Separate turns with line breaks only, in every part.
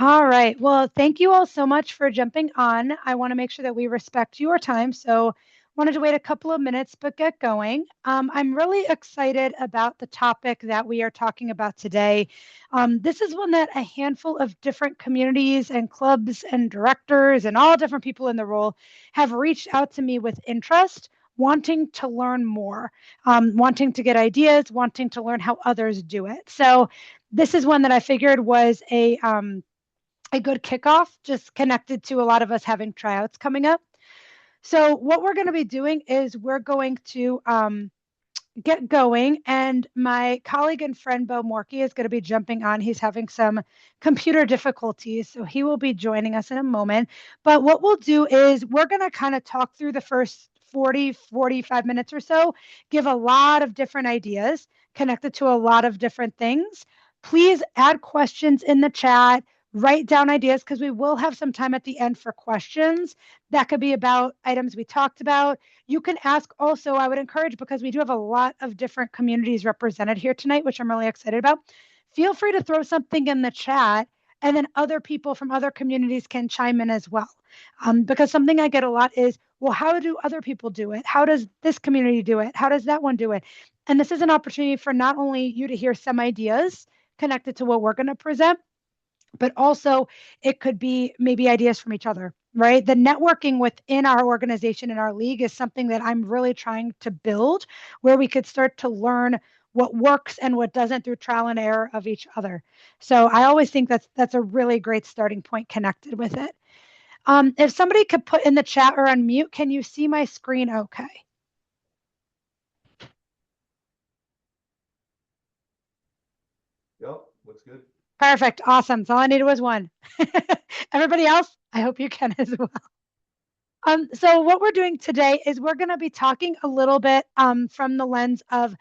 All right. Well, thank you all so much for jumping on. I want to make sure that we respect your time. So, wanted to wait a couple of minutes, but get going. I'm really excited about the topic that we are talking about today. This is one that a handful of different communities and clubs and directors and all different people in the role have reached out to me with interest, wanting to learn more, wanting to get ideas, wanting to learn how others do it. So, this is one that I figured was a good kickoff, just connected to a lot of us having tryouts coming up. So, what we're going to be doing is we're going to get going, and my colleague and friend Bo Morkey is going to be jumping on. He's having some computer difficulties, so he will be joining us in a moment. But what we'll do is we're going to kind of talk through the first 45 minutes or so, give a lot of different ideas connected to a lot of different things. Please add questions in the chat, write down ideas because we will have some time at the end for questions. That could be about items we talked about. You can ask also, I would encourage, because we do have a lot of different communities represented here tonight, which I'm really excited about. Feel free to throw something in the chat, and then other people from other communities can chime in as well. Because something I get a lot is, well, how do other people do it? How does this community do it? How does that one do it? And this is an opportunity for not only you to hear some ideas connected to what we're going to present, but also it could be maybe ideas from each other, right? The networking within our organization and our league is something that I'm really trying to build, where we could start to learn what works and what doesn't through trial and error of each other. So I always think that's a really great starting point connected with it. If somebody could put in the chat or unmute, can you see my screen okay?
Yep, looks good.
Perfect. Awesome. So all I needed was one. Everybody else, I hope you can as well. So what we're doing today is we're going to be talking a little bit from the lens of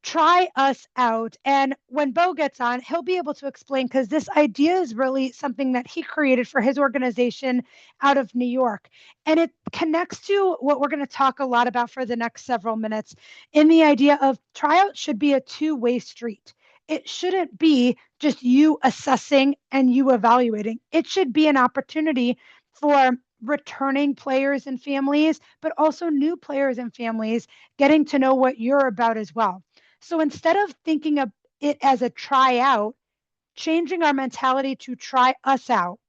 try us out. And when Bo gets on, he'll be able to explain because this idea is really something that he created for his organization out of New York. And it connects to what we're going to talk a lot about for the next several minutes in the idea of tryout should be a two-way street. It shouldn't be just you assessing and you evaluating. It should be an opportunity for returning players and families, but also new players and families getting to know what you're about as well. So instead of thinking of it as a tryout, changing our mentality to try us out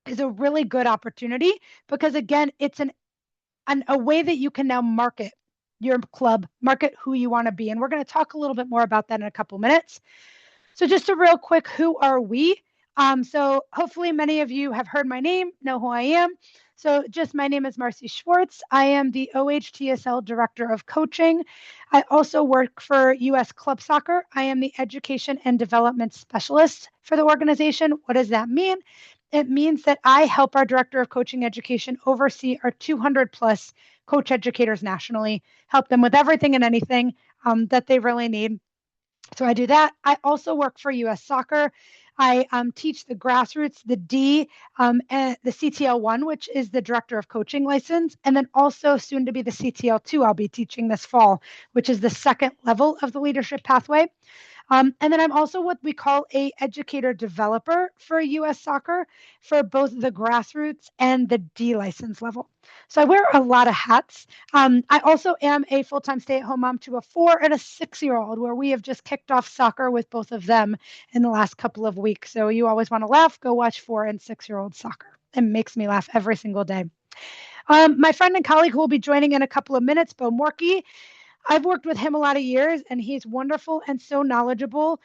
is a really good opportunity because, again, it's a way that you can now market your club, market who you want to be. And we're going to talk a little bit more about that in a couple minutes. So just a real quick, who are we? So hopefully many of you have heard my name, know who I am. So just my name is Marcy Schwartz. I am the OHTSL Director of Coaching. I also work for US Club Soccer. I am the Education and Development Specialist for the organization. What does that mean? It means that I help our Director of Coaching Education oversee our 200 plus coach educators nationally, help them with everything and anything that they really need. So I do that. I also work for US Soccer. I teach the grassroots, the D, and the CTL1, which is the director of coaching license, and then also soon to be the CTL2. I'll be teaching this fall, which is the second level of the leadership pathway. And then I'm also what we call a educator developer for US Soccer for both the grassroots and the D license level. So I wear a lot of hats. I also am a full-time stay-at-home mom to a 4 and a 6-year-old, where we have just kicked off soccer with both of them in the last couple of weeks. So you always want to laugh, go watch 4 and 6-year-old soccer. It makes me laugh every single day. My friend and colleague who will be joining in a couple of minutes, Bo Morkey, I've worked with him a lot of years, and he's wonderful and so knowledgeable.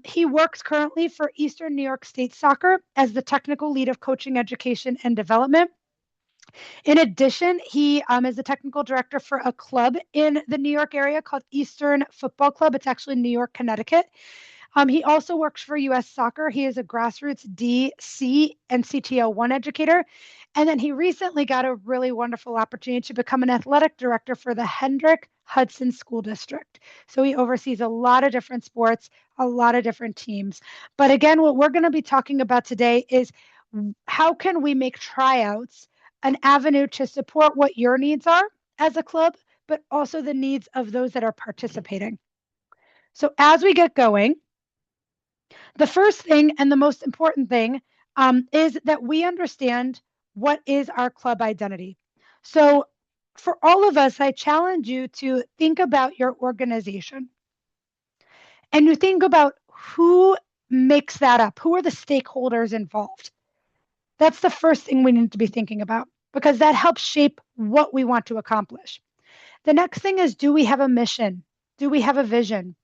He works currently for Eastern New York State Soccer as the technical lead of coaching, education, and development. In addition, he is the technical director for a club in the New York area called Eastern Football Club. It's actually New York, Connecticut. He also works for US Soccer. He is a grassroots D, C, and CTO1 educator. And then he recently got a really wonderful opportunity to become an athletic director for the Hendrick Hudson School District. So he oversees a lot of different sports, a lot of different teams. But again, what we're going to be talking about today is how can we make tryouts an avenue to support what your needs are as a club, but also the needs of those that are participating. So as we get going, the first thing and the most important thing is that we understand what is our club identity. So for all of us, I challenge you to think about your organization and you think about who makes that up. Who are the stakeholders involved? That's the first thing we need to be thinking about because that helps shape what we want to accomplish. The next thing is, do we have a mission? Do we have a vision?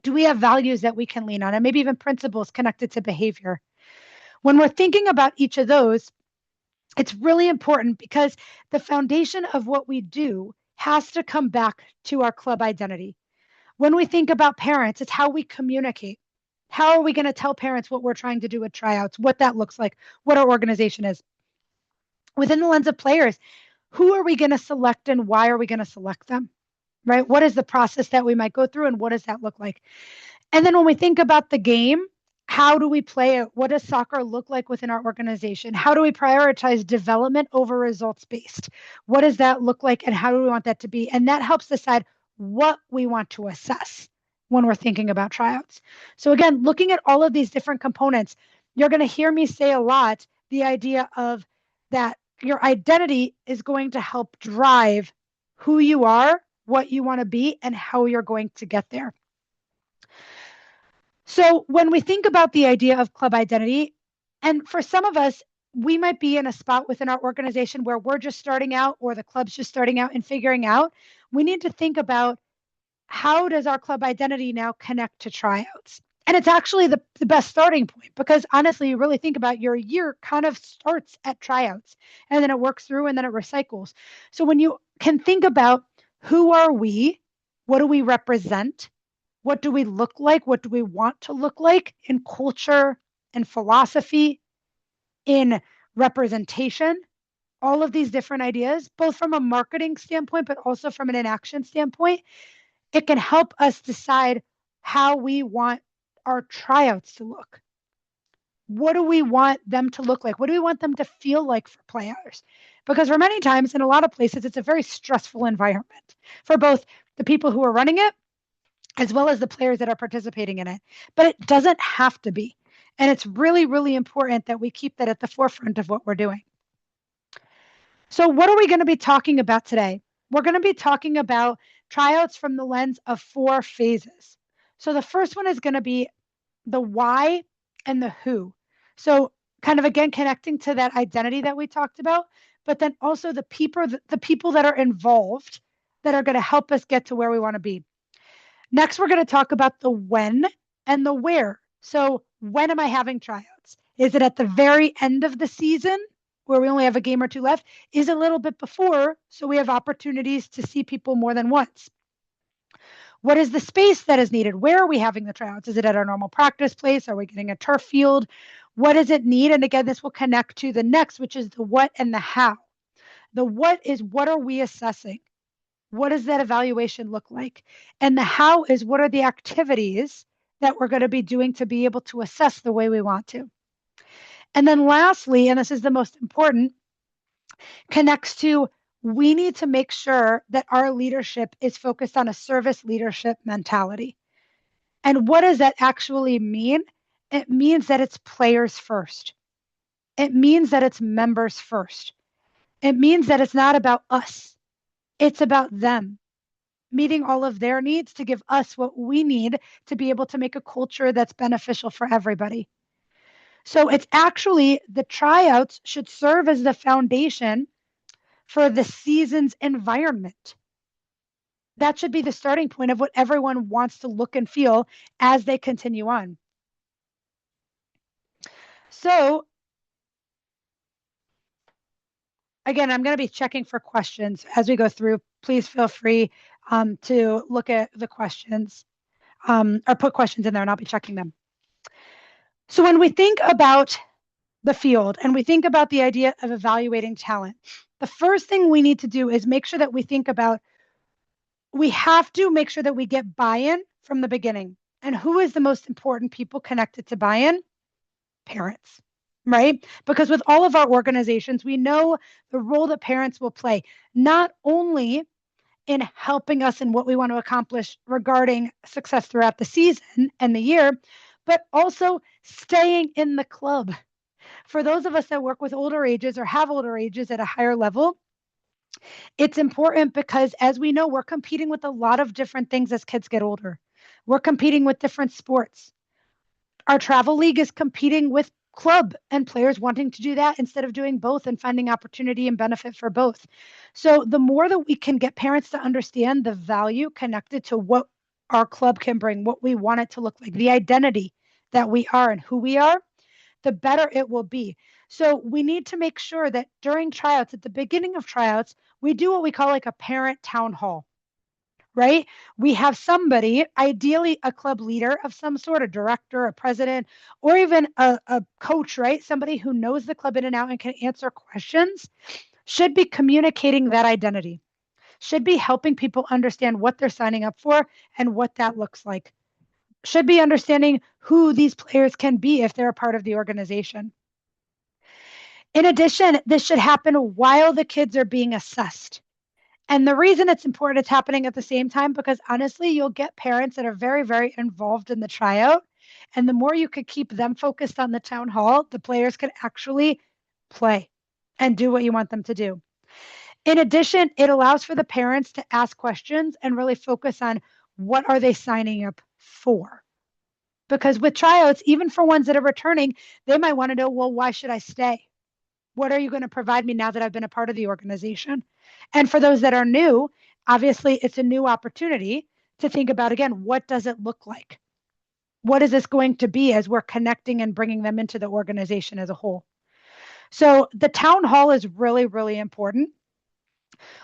Do we have values that we can lean on and maybe even principles connected to behavior? When we're thinking about each of those, it's really important because the foundation of what we do has to come back to our club identity. When we think about parents, it's how we communicate. How are we going to tell parents what we're trying to do with tryouts, what that looks like, what our organization is? Within the lens of players, who are we going to select and why are we going to select them? Right? What is the process that we might go through and what does that look like? And then when we think about the game, how do we play it? What does soccer look like within our organization? How do we prioritize development over results based? What does that look like and how do we want that to be? And that helps decide what we want to assess when we're thinking about tryouts. So again, looking at all of these different components, you're going to hear me say a lot the idea of that your identity is going to help drive who you are, what you want to be, and how you're going to get there. So when we think about the idea of club identity, and for some of us, we might be in a spot within our organization where we're just starting out or the club's just starting out and figuring out, we need to think about how does our club identity now connect to tryouts? And it's actually the best starting point because honestly, you really think about your year kind of starts at tryouts and then it works through and then it recycles. So when you can think about who are we, what do we represent, what do we look like, what do we want to look like in culture and philosophy, in representation, all of these different ideas, both from a marketing standpoint, but also from an inaction standpoint, it can help us decide how we want our tryouts to look. What do we want them to look like? What do we want them to feel like for players? Because for many times, in a lot of places, it's a very stressful environment for both the people who are running it as well as the players that are participating in it. But it doesn't have to be. And it's really, really important that we keep that at the forefront of what we're doing. So what are we going to be talking about today? We're going to be talking about tryouts from the lens of 4 phases. So the first one is going to be the why and the who. So kind of again connecting to that identity that we talked about, but then also the people that are involved that are going to help us get to where we want to be. Next, we're going to talk about the when and the where. So when am I having tryouts? Is it at the very end of the season where we only have a game or 2 left? Is it a little bit before so we have opportunities to see people more than once? What is the space that is needed? Where are we having the tryouts? Is it at our normal practice place? Are we getting a turf field? What does it need? And again, this will connect to the next, which is the what and the how. The what is what are we assessing? What does that evaluation look like? And the how is what are the activities that we're going to be doing to be able to assess the way we want to. And then lastly, and this is the most important, connects to we need to make sure that our leadership is focused on a service leadership mentality. And what does that actually mean? It means that it's players first. It means that it's members first. It means that it's not about us. It's about them, meeting all of their needs to give us what we need to be able to make a culture that's beneficial for everybody. So it's actually the tryouts should serve as the foundation for the season's environment. That should be the starting point of what everyone wants to look and feel as they continue on. So again, I'm going to be checking for questions as we go through. Please feel free to look at the questions or put questions in there and I'll be checking them. So when we think about the field and we think about the idea of evaluating talent, the first thing we need to do is make sure that we think about, we have to make sure that we get buy-in from the beginning. And who is the most important people connected to buy-in? Parents, right? Because with all of our organizations, we know the role that parents will play, not only in helping us in what we want to accomplish regarding success throughout the season and the year, but also staying in the club. for those of us that work with older ages or have older ages at a higher level, it's important because, as we know, we're competing with a lot of different things as kids get older. We're competing with different sports. Our travel league is competing with club and players wanting to do that instead of doing both and finding opportunity and benefit for both. So the more that we can get parents to understand the value connected to what our club can bring, what we want it to look like, the identity that we are and who we are, the better it will be. So we need to make sure that during tryouts, at the beginning of tryouts, we do what we call like a parent town hall, right? We have somebody, ideally a club leader of some sort, a director, a president, or even a coach, right? Somebody who knows the club in and out and can answer questions, should be communicating that identity, should be helping people understand what they're signing up for and what that looks like, should be understanding who these players can be if they're a part of the organization. In addition, this should happen while the kids are being assessed. And the reason it's important it's happening at the same time, because honestly, you'll get parents that are very, very involved in the tryout. And the more you could keep them focused on the town hall, the players could actually play and do what you want them to do. In addition, it allows for the parents to ask questions and really focus on what are they signing up for. Because with tryouts, even for ones that are returning, they might want to know, well, why should I stay? What are you going to provide me now that I've been a part of the organization? And for those that are new, obviously it's a new opportunity to think about, again, what does it look like? What is this going to be as we're connecting and bringing them into the organization as a whole? So the town hall is really, really important.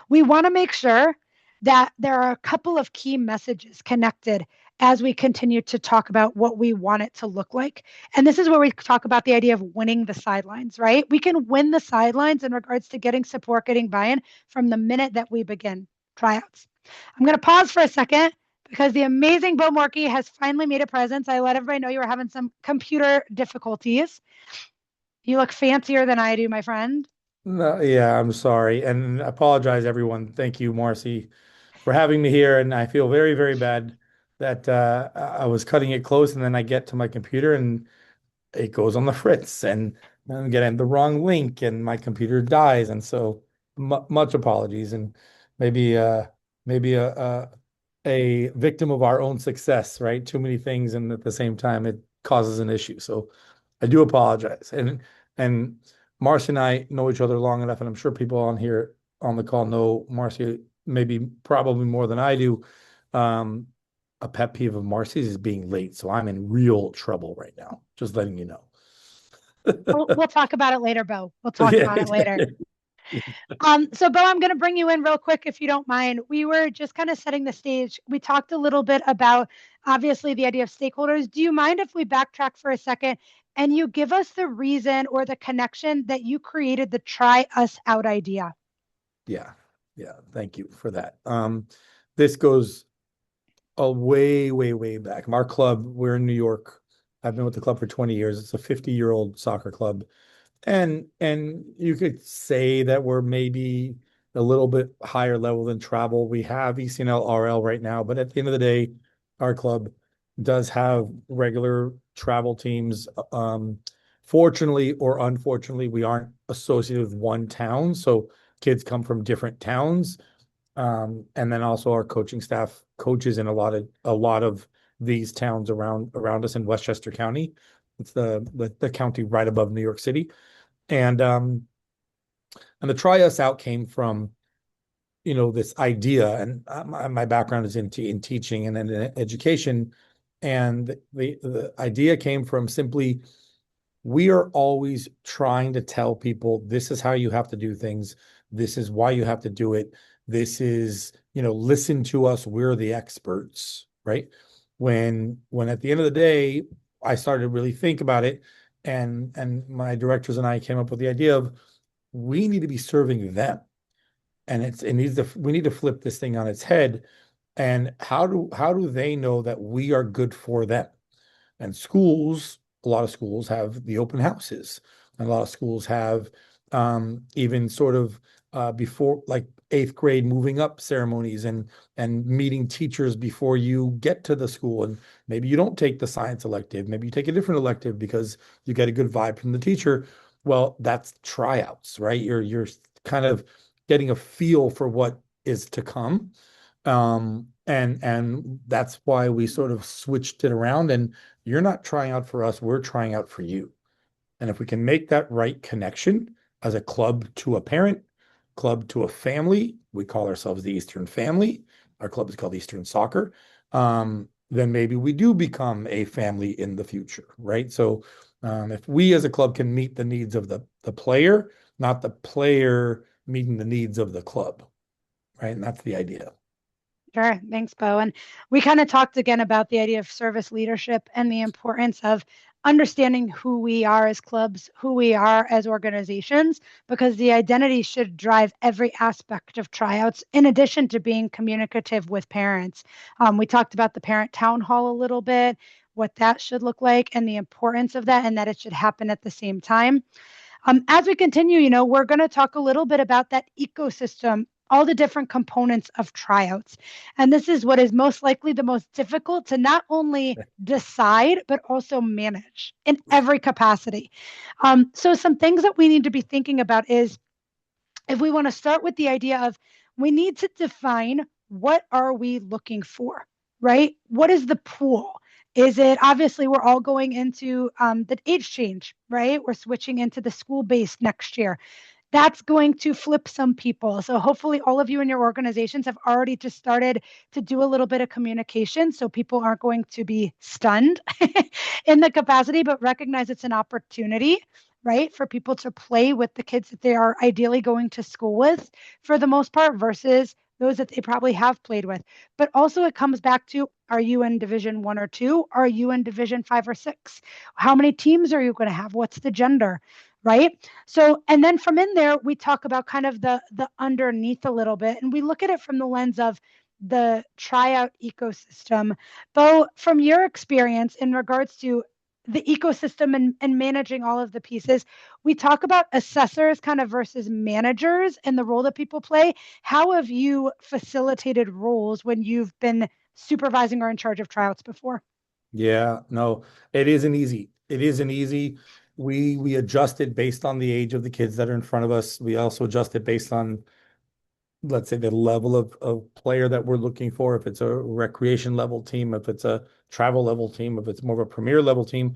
We want to make sure that there are a couple of key messages connected as we continue to talk about what we want it to look like. And this is where we talk about the idea of winning the sidelines, right? We can win the sidelines in regards to getting support, getting buy-in from the minute that we begin tryouts. I'm going to pause for a second because the amazing Bo Morkey has finally made a presence. I let everybody know you were having some computer difficulties. You look fancier than I do, my friend.
No, yeah, I'm sorry. And I apologize, everyone. Thank you, Marcy, for having me here. And I feel very, very bad that I was cutting it close and then I get to my computer and it goes on the fritz and I'm getting the wrong link and my computer dies. And so much apologies. And maybe maybe a victim of our own success, right? Too many things and at the same time it causes an issue. So I do apologize. And Marcy and I know each other long enough, and I'm sure people on here on the call know Marcy maybe probably more than I do. Um, a pet peeve of Marcy's is being late, so I'm in real trouble right now. Just letting you know.
We'll talk about it later, Bo. We'll talk
Yeah,
about it later.
exactly.
So Bo, I'm going to bring you in real quick if you don't mind. We were just kind of setting the stage. We talked a little bit about obviously the idea of stakeholders. Do you mind if we backtrack for a second and you give us the reason or the connection that you created the try us out idea?
Yeah, yeah. Thank you for that. This goes a way, way, way back. Our club, we're in New York. I've been with the club for 20 years. It's a 50-year-old soccer club. And you could say that we're maybe a little bit higher level than travel. We have ECNL RL right now, but at the end of the day, our club does have regular travel teams. Fortunately or unfortunately, we aren't associated with one town, so kids come from different towns. And then also our coaching staff coaches in a lot of these towns around us in Westchester County. It's the county right above New York City. And the try us out came from, this idea, and my background is in teaching and in education. And the idea came from simply, we are always trying to tell people this is how you have to do things. This is why you have to do it. This is, listen to us. We're the experts, right? When at the end of the day, I started to really think about it, and my directors and I came up with the idea of we need to be serving them. And we need to flip this thing on its head. And how do they know that we are good for them? And a lot of schools have the open houses, and a lot of schools have even sort of before, like, eighth grade moving up ceremonies and meeting teachers before you get to the school. And maybe you don't take the science elective, maybe you take a different elective because you get a good vibe from the teacher. Well, that's tryouts, right? You're kind of getting a feel for what is to come. And that's why we sort of switched it around. And you're not trying out for us, we're trying out for you. And if we can make that right connection as a club to a parent, club to a family, we call ourselves the Eastern Family. Our club is called Eastern Soccer. Then maybe we do become a family in the future, right? So if we as a club can meet the needs of the player, not the player meeting the needs of the club, right? And that's the idea.
Sure. Thanks, Bo. And we kind of talked again about the idea of service leadership and the importance of understanding who we are as clubs, who we are as organizations, because the identity should drive every aspect of tryouts, in addition to being communicative with parents. We talked about the parent town hall a little bit, what that should look like, and the importance of that, and that it should happen at the same time. As we continue, we're going to talk a little bit about that ecosystem, all the different components of tryouts. And this is what is most likely the most difficult to not only decide, but also manage in every capacity. So, some things that we need to be thinking about is, if we want to start with the idea of, we need to define, what are we looking for, right? What is the pool? Is it, obviously we're all going into the age change, right? We're switching into the school based next year. That's going to flip some people. So hopefully all of you in your organizations have already just started to do a little bit of communication, so people aren't going to be stunned in the capacity, but recognize it's an opportunity, right, for people to play with the kids that they are ideally going to school with for the most part, versus those that they probably have played with. But also it comes back to, are you in division 1 or 2? Are you in division 5 or 6? How many teams are you going to have? What's the gender? Right. So, and then from in there, we talk about kind of the underneath a little bit, and we look at it from the lens of the tryout ecosystem. Bo, from your experience in regards to the ecosystem and managing all of the pieces, we talk about assessors kind of versus managers and the role that people play. How have you facilitated roles when you've been supervising or in charge of tryouts before?
Yeah, no, it isn't easy. It isn't easy. We adjust it based on the age of the kids that are in front of us. We also adjust it based on, let's say, the level of player that we're looking for. If it's a recreation level team, if it's a travel level team, if it's more of a premier level team.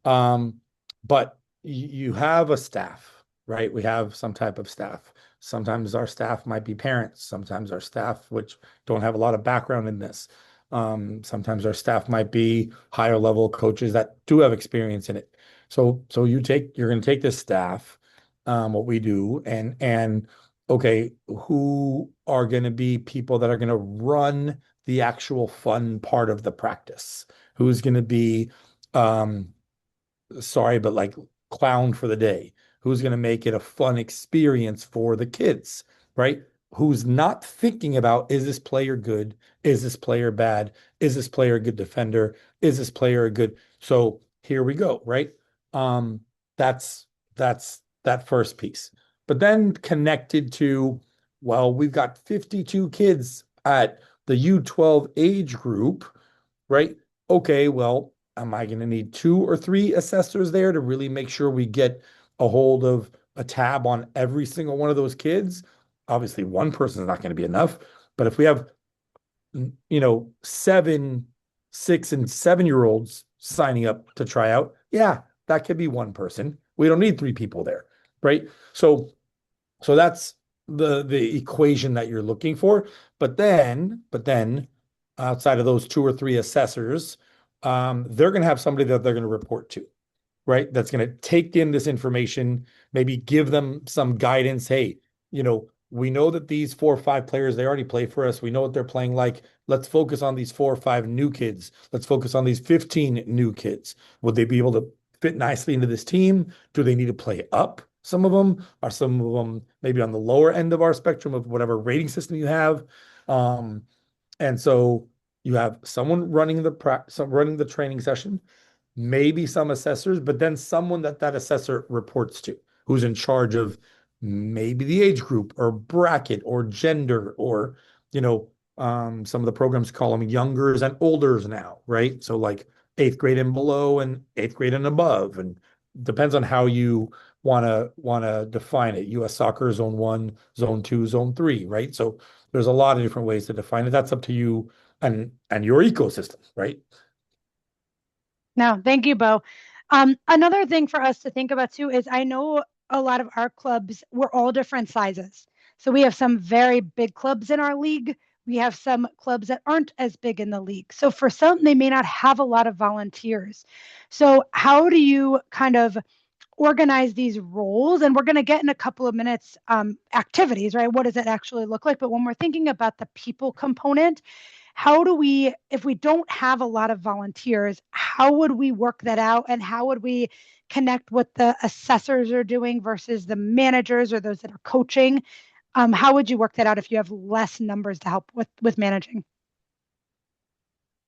But you have a staff, right? We have some type of staff. Sometimes our staff might be parents. Sometimes our staff, which don't have a lot of background in this. Sometimes our staff might be higher level coaches that do have experience in it. So you're going to take this staff, what we do, and okay, who are going to be people that are going to run the actual fun part of the practice? Who's going to be, sorry, but like clown for the day? Who's going to make it a fun experience for the kids, right? Who's not thinking about, is this player good? Is this player bad? Is this player a good defender? Is this player a good? So here we go, right? Um, that's that first piece. But then connected to, well, we've got 52 kids at the U12 age group, right? Okay, well, am I going to need 2 or 3 assessors there to really make sure we get a hold of a tab on every single one of those kids? Obviously, one person is not going to be enough. But if we have, 7, 6, and 7-year-olds signing up to try out, yeah, that could be one person. We don't need 3 people there, right? So that's the equation that you're looking for. But then outside of those 2 or 3 assessors, they're going to have somebody that they're going to report to, right? That's going to take in this information, maybe give them some guidance. Hey, we know that these 4 or 5 players, they already play for us. We know what they're playing like. Let's focus on these 4 or 5 new kids. Let's focus on these 15 new kids. Would they be able to fit nicely into this team? Do they need to play up? Some of them are, some of them maybe on the lower end of our spectrum of whatever rating system you have. Um, and so you have someone running running the training session, maybe some assessors, but then someone that assessor reports to, who's in charge of maybe the age group or bracket or gender, or some of the programs call them youngers and olders now, right? So like 8th grade and below and 8th grade and above, and depends on how you want to define it. US soccer zone 1, zone 2, zone 3, right? So there's a lot of different ways to define it. That's up to you and your ecosystem, right?
No, thank you, Bo. Another thing for us to think about too is I know a lot of our clubs, we're all different sizes. So we have some very big clubs in our league. We have some clubs that aren't as big in the league. So for some, they may not have a lot of volunteers. So how do you kind of organize these roles? And we're going to get in a couple of minutes activities, right? What does it actually look like? But when we're thinking about the people component, how do we, if we don't have a lot of volunteers, how would we work that out? And how would we connect what the assessors are doing versus the managers or those that are coaching? How would you work that out if you have less numbers to help with managing?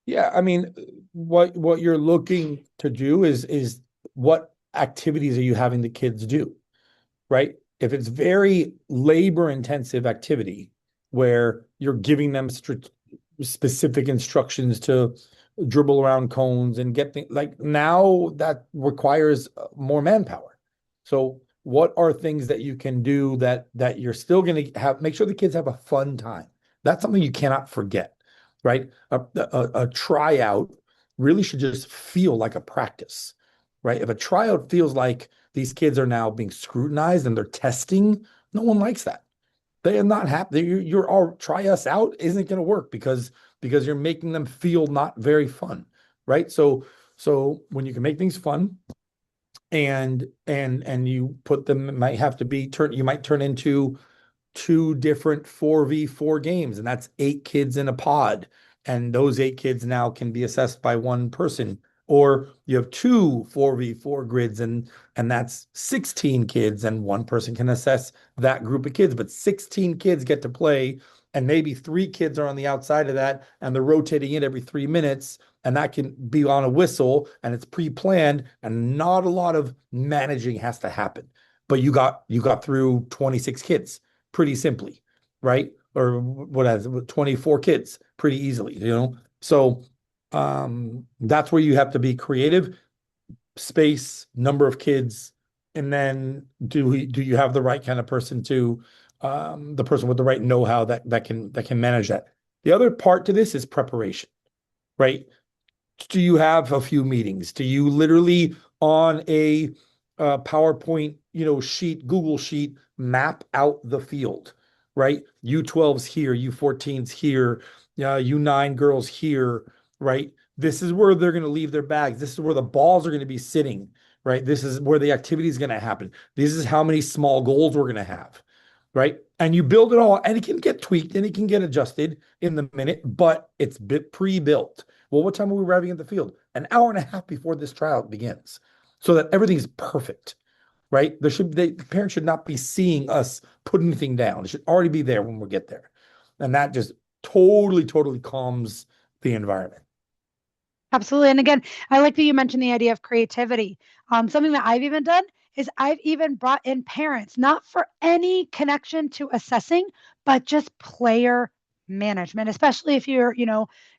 Yeah, I mean, what you're looking to do is what activities are you having the kids do, right? If it's very labor intensive activity where you're giving them specific instructions to dribble around cones and get things like now that requires more manpower. So what are things that you can do that you're still going to have make sure the kids have a fun time? That's something you cannot forget, right? A tryout really should just feel like a practice, right? If a tryout feels like these kids are now being scrutinized and they're testing, no one likes that. They are not happy. You're all try us out isn't going to work because you're making them feel not very fun, right? So when you can make things fun and you put them, it might have to be turn. You might turn into two different 4v4 games, and that's 8 kids in a pod. And those 8 kids now can be assessed by one person. Or you have two 4v4 grids, and that's 16 kids, and one person can assess that group of kids. But 16 kids get to play, and maybe 3 kids are on the outside of that, and they're rotating it every 3 minutes, and that can be on a whistle, and it's pre-planned, and not a lot of managing has to happen. But you got through 26 kids pretty simply, right? Or what has 24 kids pretty easily, you know? So that's where you have to be creative, space, number of kids, and then do you have the right kind of person to the person with the right know-how that can manage that. The other part to this is preparation, right? Do you have a few meetings? Do you literally on a PowerPoint, sheet, Google sheet, map out the field, right? U12's here, U14's here, U9 girls here, right? This is where they're going to leave their bags. This is where the balls are going to be sitting, right? This is where the activity is going to happen. This is how many small goals we're going to have, right? And you build it all, and it can get tweaked and it can get adjusted in the minute, but it's pre-built. Well, what time are we arriving at the field? An hour and a half before this trial begins, so that everything's perfect, right? The parents should not be seeing us put anything down. It should already be there when we get there. And that just totally, totally calms the environment.
Absolutely. And again, I like that you mentioned the idea of creativity. Something that I've even done is I've even brought in parents, not for any connection to assessing, but just player management, especially if you're,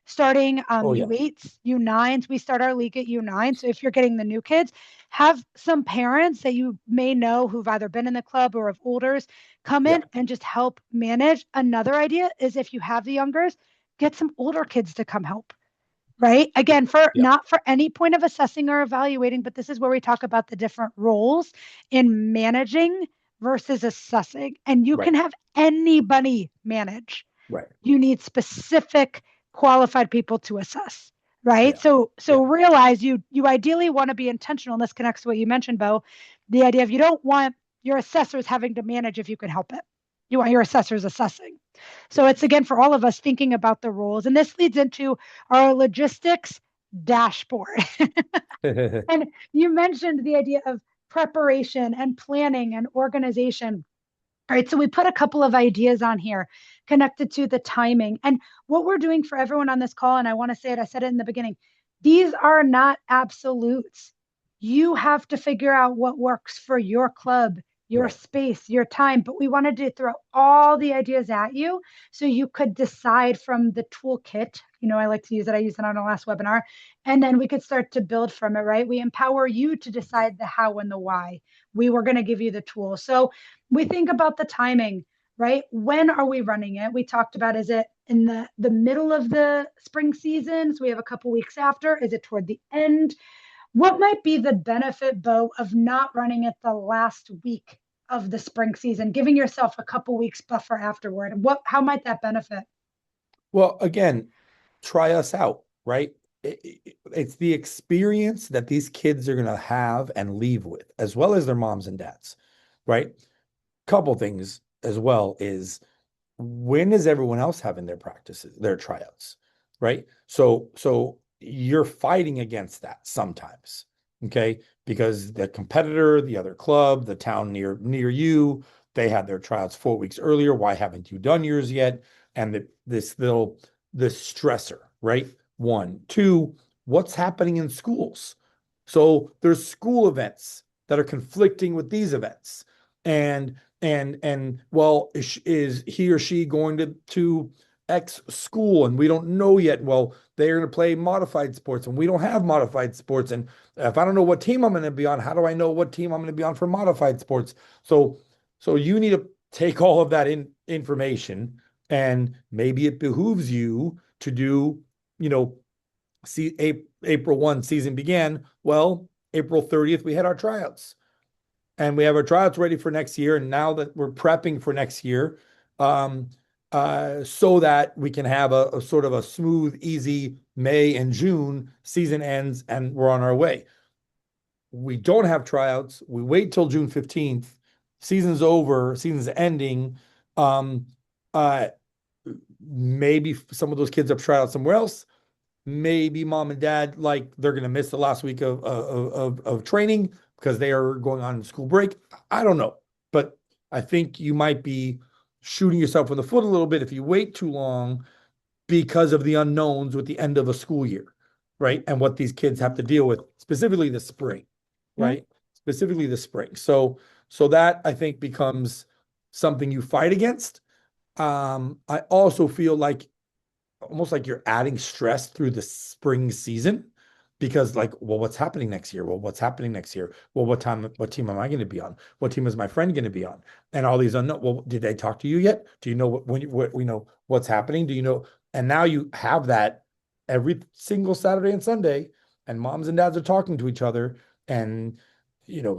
starting
Oh yeah.
U8s, U9s. We start our league at U9. So if you're getting the new kids, have some parents that you may know who've either been in the club or have olders come
Yeah.
in and just help manage. Another idea is if you have the youngers, get some older kids to come help, right? Again, for
Yeah.
not for any point of assessing or evaluating, but this is where we talk about the different roles in managing versus assessing. And you
Right.
can have anybody manage.
Right.
You need specific qualified people to assess, right?
Yeah.
So
Yeah.
realize you ideally want to be intentional, and this connects to what you mentioned, Bo. The idea of you don't want your assessors having to manage if you can help it. You want your assessors assessing. So it's again for all of us thinking about the roles. And this leads into our logistics dashboard. And you mentioned the idea of preparation and planning and organization. All right, so we put a couple of ideas on here connected to the timing. And what we're doing for everyone on this call, and I want to say it, I said it in the beginning, these are not absolutes. You have to figure out what works for your club, your
Right.
space, your time, but we wanted to throw all the ideas at you so you could decide from the toolkit. I like to use it. I used it on our last webinar. And then we could start to build from it, right? We empower you to decide the how and the why. We were going to give you the tool. So we think about the timing, right? When are we running it? We talked about, is it in the middle of the spring season? So we have a couple weeks after. Is it toward the end? What might be the benefit, Bo, of not running it the last week of the spring season, giving yourself a couple weeks buffer afterward? How might that benefit?
Well, again, try us out, right? It's the experience that these kids are going to have and leave with, as well as their moms and dads, right? Couple things as well is, when is everyone else having their practices, their tryouts, right? So you're fighting against that sometimes, okay? Because the competitor, the other club, the town near you, they had their tryouts 4 weeks earlier. Why haven't you done yours yet? And this stressor, right? One, two, what's happening in schools? So there's school events that are conflicting with these events, and well, is he or she going to X school, and we don't know yet. Well, they're going to play modified sports and we don't have modified sports, and if I don't know what team I'm going to be on, how do I know what team I'm going to be on for modified sports? So you need to take all of that information, and maybe it behooves you to do, see, April 1 season began. Well, April 30th we had our tryouts, and we have our tryouts ready for next year. And now that we're prepping for next year, um, so that we can have a sort of a smooth, easy May and June, season ends and we're on our way. We don't have tryouts. We wait till June 15th. Season's over, season's ending. Um, uh, Maybe some of those kids have tryouts somewhere else. Maybe mom and dad, like, they're going to miss the last week of training because they are going on school break. I don't know, but I think you might be shooting yourself in the foot a little bit if you wait too long, because of the unknowns with the end of a school year, right? And what these kids have to deal with, specifically the spring,
Yeah.
right? Specifically the spring. So that, I think, becomes something you fight against. I also feel like, almost like you're adding stress through the spring season, because, like, well, what's happening next year? Well, what's happening next year? Well, what team am I going to be on? What team is my friend going to be on? And all these unknown. Well, did they talk to you yet? Do you know what we know what's happening? Do you know? And now you have that every single Saturday and Sunday, and moms and dads are talking to each other, and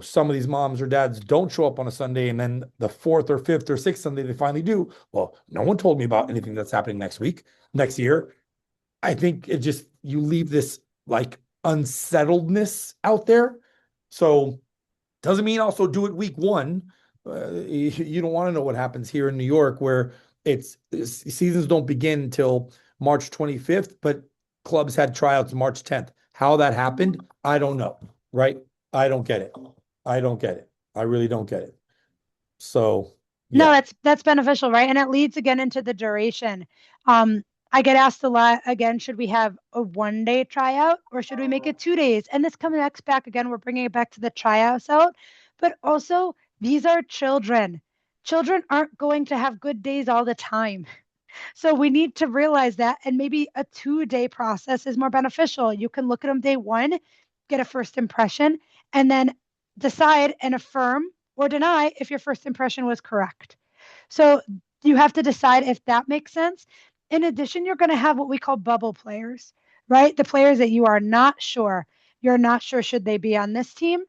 some of these moms or dads don't show up on a Sunday, and then the fourth or fifth or sixth Sunday they finally do. Well, no one told me about anything that's happening next year. I think it just, you leave this, like, unsettledness out there. So doesn't mean also do it week one. You don't want to know what happens here in New York, where seasons don't begin until March 25th, but clubs had tryouts March 10th. How that happened, I don't know, right? I don't get it. I don't get it. I really don't get it. So,
No,
yeah.
that's beneficial, right? And it leads again into the duration. Um, I get asked a lot again, should we have a 1 day tryout or should we make it 2 days? And this comes next back again, we're bringing it back to the tryouts out, but also these are children. Children aren't going to have good days all the time. So we need to realize that, and maybe a 2 day process is more beneficial. You can look at them day one, get a first impression, and then decide and affirm or deny if your first impression was correct. So you have to decide if that makes sense. In addition, you're going to have what we call bubble players, right? The players that you are not sure. You're not sure, should they be on this team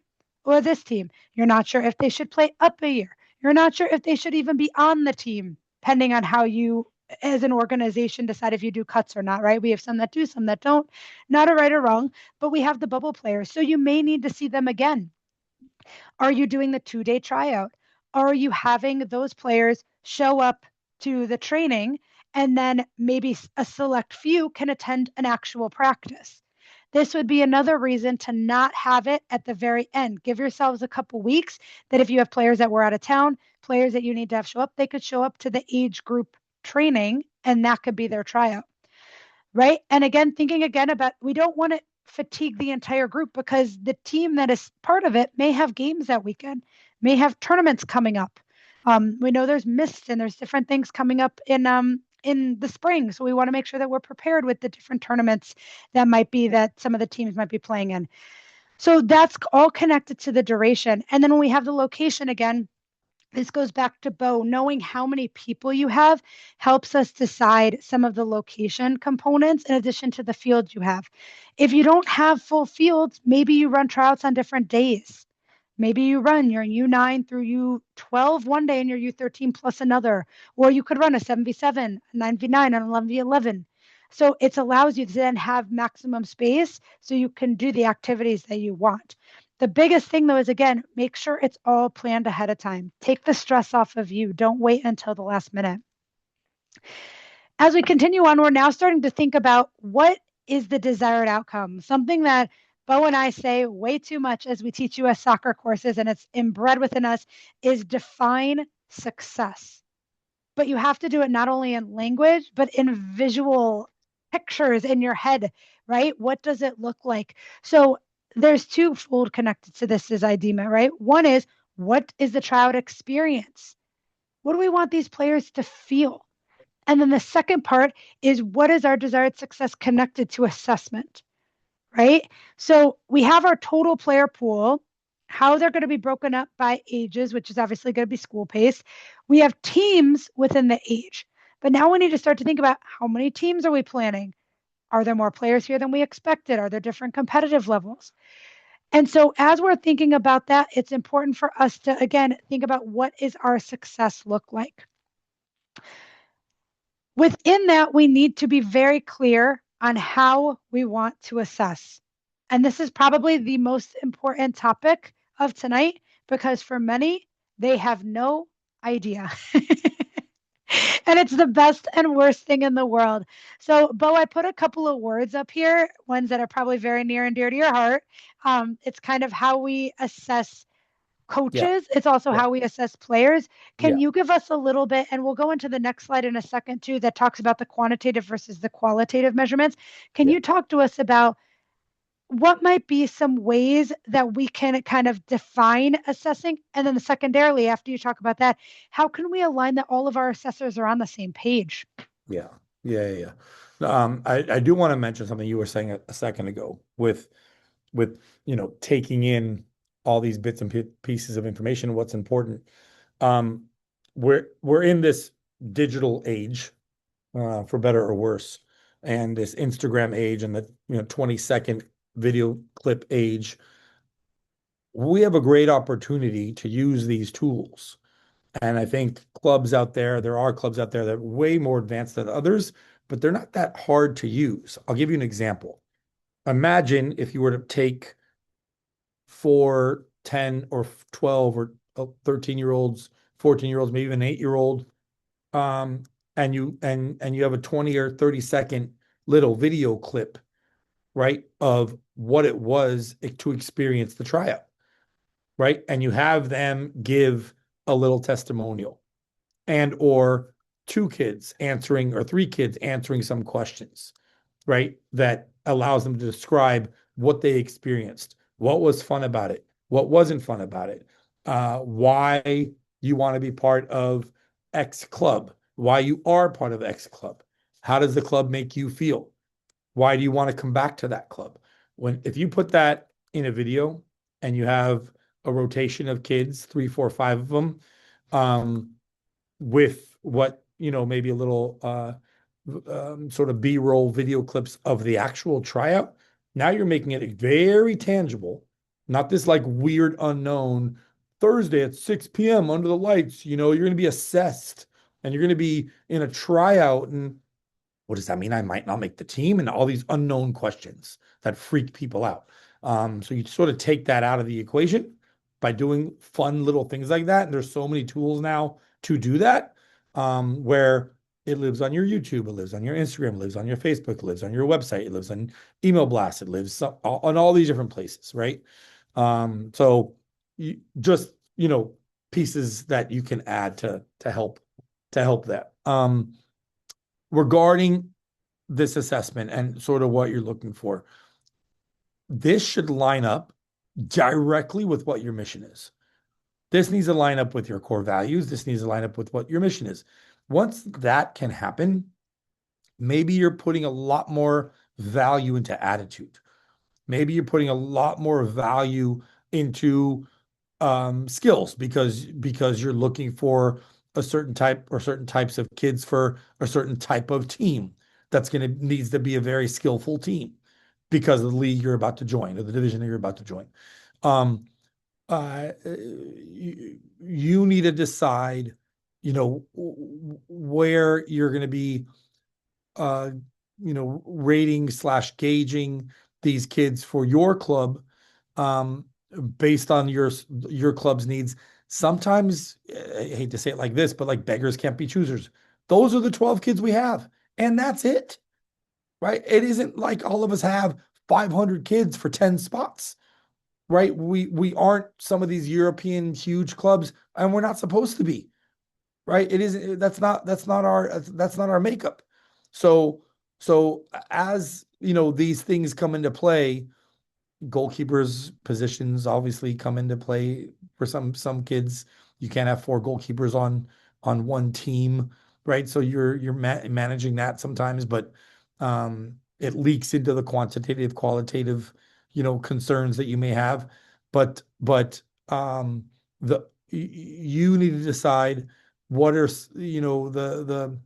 or this team? You're not sure if they should play up a year. You're not sure if they should even be on the team, depending on how you as an organization decide if you do cuts or not, right? We have some that do, some that don't. Not a right or wrong, but we have the bubble players. So you may need to see them again. Are you doing the 2 day tryout? Are you having those players show up to the training, and then maybe a select few can attend an actual practice? This would be another reason to not have it at the very end. Give yourselves a couple weeks that if you have players that were out of town, players that you need to have show up, they could show up to the age group training, and that could be their tryout, right? And again, thinking again about, we don't want it fatigue the entire group because the team that is part of it may have games that weekend, may have tournaments coming up. We know there's mist and there's different things coming up in the spring, so we want to make sure that we're prepared with the different tournaments that some of the teams might be playing in. So that's all connected to the duration. And then when we have the location again, this goes back to Bo. Knowing how many people you have helps us decide some of the location components in addition to the fields you have. If you don't have full fields, maybe you run tryouts on different days. Maybe you run your U9 through U12 one day and your U13 plus another, or you could run a 7v7, a 9v9, and 11v11. So it allows you to then have maximum space so you can do the activities that you want. The biggest thing though is, again, make sure it's all planned ahead of time. Take the stress off of you. Don't wait until the last minute. As we continue on, we're now starting to think about what is the desired outcome. Something that Bo and I say way too much as we teach US soccer courses, and it's inbred within us, is define success. But you have to do it not only in language, but in visual pictures in your head, right? What does it look like? So there's twofold connected to this as IDEMA, right? One is, what is the tryout experience? What do we want these players to feel? And then the second part is, what is our desired success connected to assessment, right? So we have our total player pool, how they're going to be broken up by ages, which is obviously going to be school pace. We have teams within the age. But now we need to start to think about, how many teams are we planning? Are there more players here than we expected? Are there different competitive levels? And so as we're thinking about that, it's important for us to, again, think about, what is our success look like? Within that, we need to be very clear on how we want to assess. And this is probably the most important topic of tonight, because for many, they have no idea. And it's the best and worst thing in the world. So, Bo, I put a couple of words up here, ones that are probably very near and dear to your heart. It's kind of how we assess
Yeah.
coaches. It's also
Yeah.
how we assess players. Can
Yeah.
you give us a little bit, and we'll go into the next slide in a second too, that talks about the quantitative versus the qualitative measurements. Can
Yeah.
you talk to us about what might be some ways that we can kind of define assessing? And then secondarily, after you talk about that, how can we align that all of our assessors are on the same page?
Yeah. Yeah. Yeah. I do want to mention something you were saying a second ago with taking in all these bits and pieces of information. What's important? Um, we're in this digital age, for better or worse, and this Instagram age and the 20-second video clip age. We have a great opportunity to use these tools. And I think there are clubs out there that are way more advanced than others, but they're not that hard to use. I'll give you an example. Imagine if you were to take 4, 10, or 12 or 13-year-olds, 14-year-olds, maybe even 8-year-old, and you have a 20 or 30-second little video clip, right, of what it was to experience the tryout, right? And you have them give a little testimonial, and or 2 kids answering, or 3 kids answering some questions, right? That allows them to describe what they experienced, what was fun about it, what wasn't fun about it, why you want to be part of X club, why you are part of X club, how does the club make you feel, why do you want to come back to that club? If you put that in a video and you have a rotation of kids, 3, 4, 5 of them, with maybe a little sort of B-roll video clips of the actual tryout. Now you're making it very tangible, not this like weird unknown Thursday at 6 p.m. under the lights. You're going to be assessed and you're going to be in a tryout. And what does that mean? I might not make the team, and all these unknown questions that freak people out. So you sort of take that out of the equation by doing fun little things like that. And there's so many tools now to do that, where it lives on your YouTube, it lives on your Instagram, it lives on your Facebook, it lives on your website, it lives on email blast, it lives on all these different places, right? So pieces that you can add to help that. Regarding this assessment and sort of what you're looking for, this should line up directly with what your mission is. This needs to line up with your core values. This needs to line up with what your mission is. Once that can happen, maybe you're putting a lot more value into attitude. Maybe you're putting a lot more value into skills because you're looking for a certain type or certain types of kids for a certain type of team that's going to needs to be a very skillful team because of the league you're about to join or the division that you're about to join. Um, you need to decide, where you're going to be, uh, rating slash gauging these kids for your club, um, based on your club's needs. Sometimes, I hate to say it like this, but like beggars can't be choosers. Those are the 12 kids we have, and that's it, right? It isn't like all of us have 500 kids for 10 spots, right? We aren't some of these European huge clubs, and we're not supposed to be, right? It isn't. That's not our makeup. So as these things come into play, goalkeepers positions obviously come into play for some kids. You can't have four goalkeepers on one team, right? So you're managing that sometimes, but it leaks into the quantitative, qualitative, concerns that you may have. But the you need to decide what are the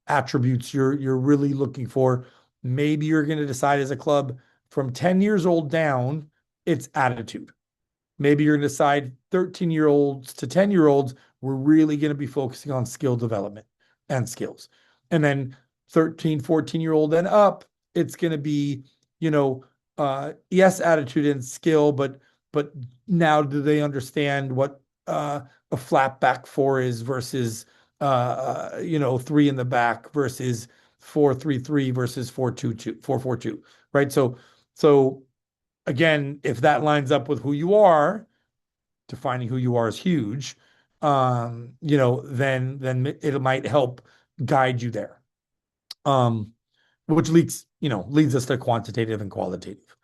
attributes you're really looking for. Maybe you're going to decide as a club from 10 years old down, it's attitude. Maybe you're going to decide 13-year-olds to 10-year-olds, we're really going to be focusing on skill development and skills. And then 13, 14-year-old and up, it's going to be, yes, attitude and skill, but now do they understand what a flat back four is versus three in the back versus 4-3-3 versus 4-2-2, 4-4-2, right? So again, if that lines up with who you are, defining who you are is huge. Then it might help guide you there. Which leads us to quantitative and qualitative.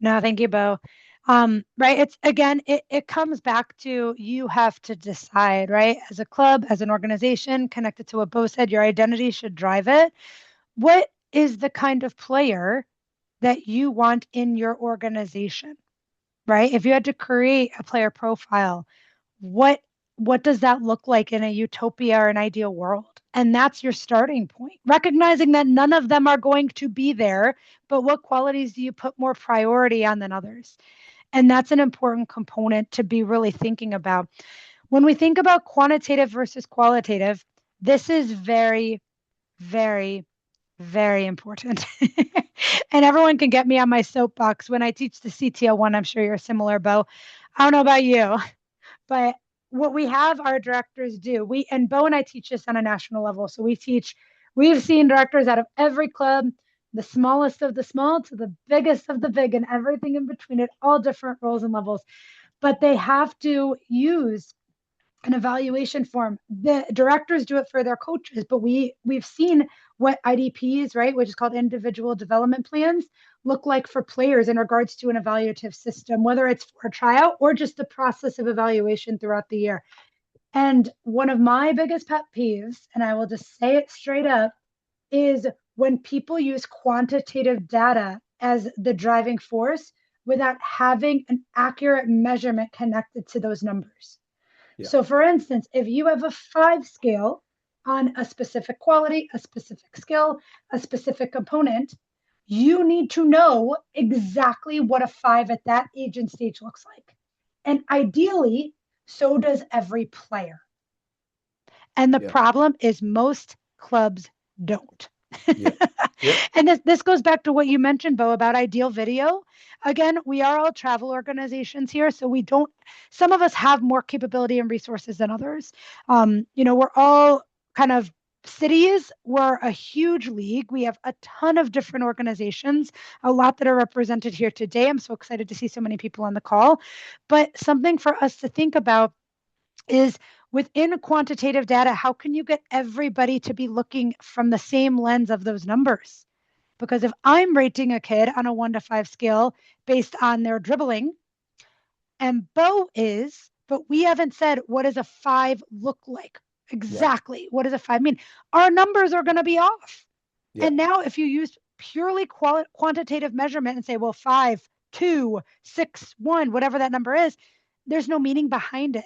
No, thank you, Bo. Right. It's again, it comes back to you have to decide, right? As a club, as an organization, connected to what Bo said, your identity should drive it. What is the kind of player that you want in your organization, right? If you had to create a player profile, what what does that look like in a utopia or an ideal world? And that's your starting point. Recognizing that none of them are going to be there, but what qualities do you put more priority on than others? And that's an important component to be really thinking about. When we think about quantitative versus qualitative, this is very, very, very important. And everyone can get me on my soapbox when I teach the CTO one. I'm sure you're similar, Bo. I don't know about you, but what we have our directors do, and Bo and I teach this on a national level. So we've seen directors out of every club, the smallest of the small to the biggest of the big, and everything in between it, all different roles and levels. But they have to use an evaluation form. The directors do it for their coaches, but we've seen what IDPs, right, which is called individual development plans, look like for players in regards to an evaluative system, whether it's for a tryout or just the process of evaluation throughout the year. And one of my biggest pet peeves, and I will just say it straight up, is when people use quantitative data as the driving force without having an accurate measurement connected to those numbers. Yeah. So for instance, if you have a 5 scale on a specific quality, a specific skill, a specific component, you need to know exactly what a 5 at that age and stage looks like. And ideally, so does every player. And the problem is most clubs don't. Yeah. Yep. And this goes back to what you mentioned, Bo, about ideal video. Again, we are all travel organizations here, so some of us have more capability and resources than others. We're all kind of cities. We're a huge league. We have a ton of different organizations, a lot that are represented here today. I'm so excited to see so many people on the call. But something for us to think about is within quantitative data, how can you get everybody to be looking from the same lens of those numbers? Because if I'm rating a kid on a 1 to 5 scale based on their dribbling, and Bo is, but we haven't said what does a 5 look like
Yeah.
exactly. What does a 5 mean? Our numbers are going to be off.
Yeah.
And now if you use purely quantitative measurement and say, well, 5, 2, 6, 1, whatever that number is, there's no meaning behind it.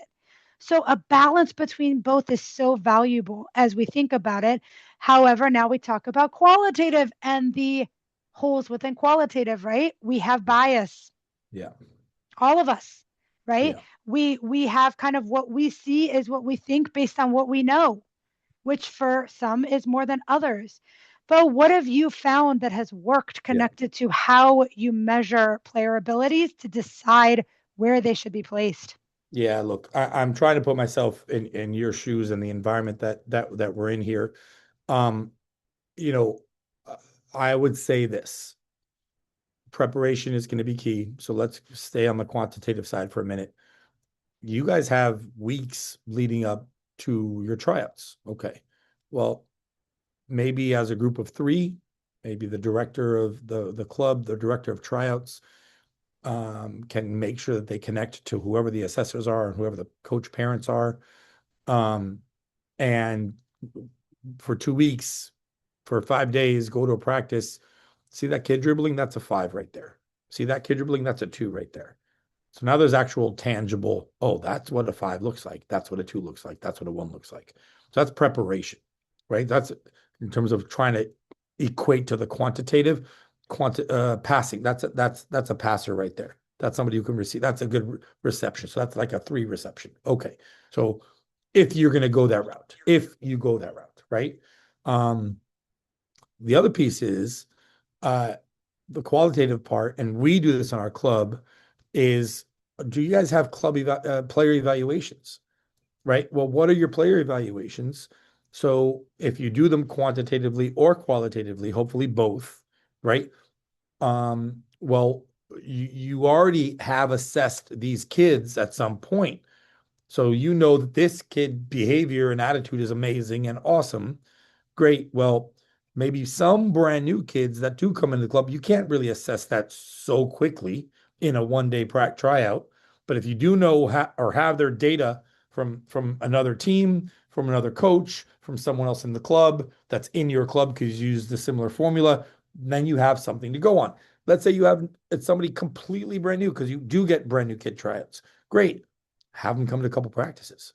So a balance between both is so valuable as we think about it. However, now we talk about qualitative and the holes within qualitative, right? We have bias,
Yeah.
all of us, right?
Yeah.
We have kind of what we see is what we think based on what we know, which for some is more than others. But what have you found that has worked
Yeah.
connected to how you measure player abilities to decide where they should be placed?
Yeah, look, I'm trying to put myself in your shoes and the environment that we're in here. Um, you know, uh, I would say this. Preparation is going to be key. So let's stay on the quantitative side for a minute. You guys have weeks leading up to your tryouts. Okay. Well, maybe as a group of three, maybe the director of the club, the director of tryouts, can make sure that they connect to whoever the assessors are and whoever the coach parents are. Um, and for 2 weeks, for 5 days, go to a practice. See that kid dribbling? That's a 5 right there. See that kid dribbling? That's a 2 right there. So now there's actual tangible, oh, that's what a 5 looks like. That's what a 2 looks like. That's what a 1 looks like. So that's preparation, right? That's in terms of trying to equate to the quantitative passing. That's a passer right there. That's somebody who can receive. That's a good reception. So that's like a 3 reception. Okay. So if you're going to go that route, if you go that route, right? Um, the other piece is uh, the qualitative part, and we do this in our club, is do you guys have player evaluations, right? Well, what are your player evaluations? So if you do them quantitatively or qualitatively, hopefully both, right? Well, you already have assessed these kids at some point. So you know that this kid behavior and attitude is amazing and awesome. Great. Well, maybe some brand new kids that do come into the club, you can't really assess that so quickly in a 1 day tryout. But if you do know or have their data from another team, from another coach, from someone else in the club that's in your club because you use the similar formula, then you have something to go on. Let's say it's somebody completely brand new because you do get brand new kid tryouts. Great. Have them come to a couple practices.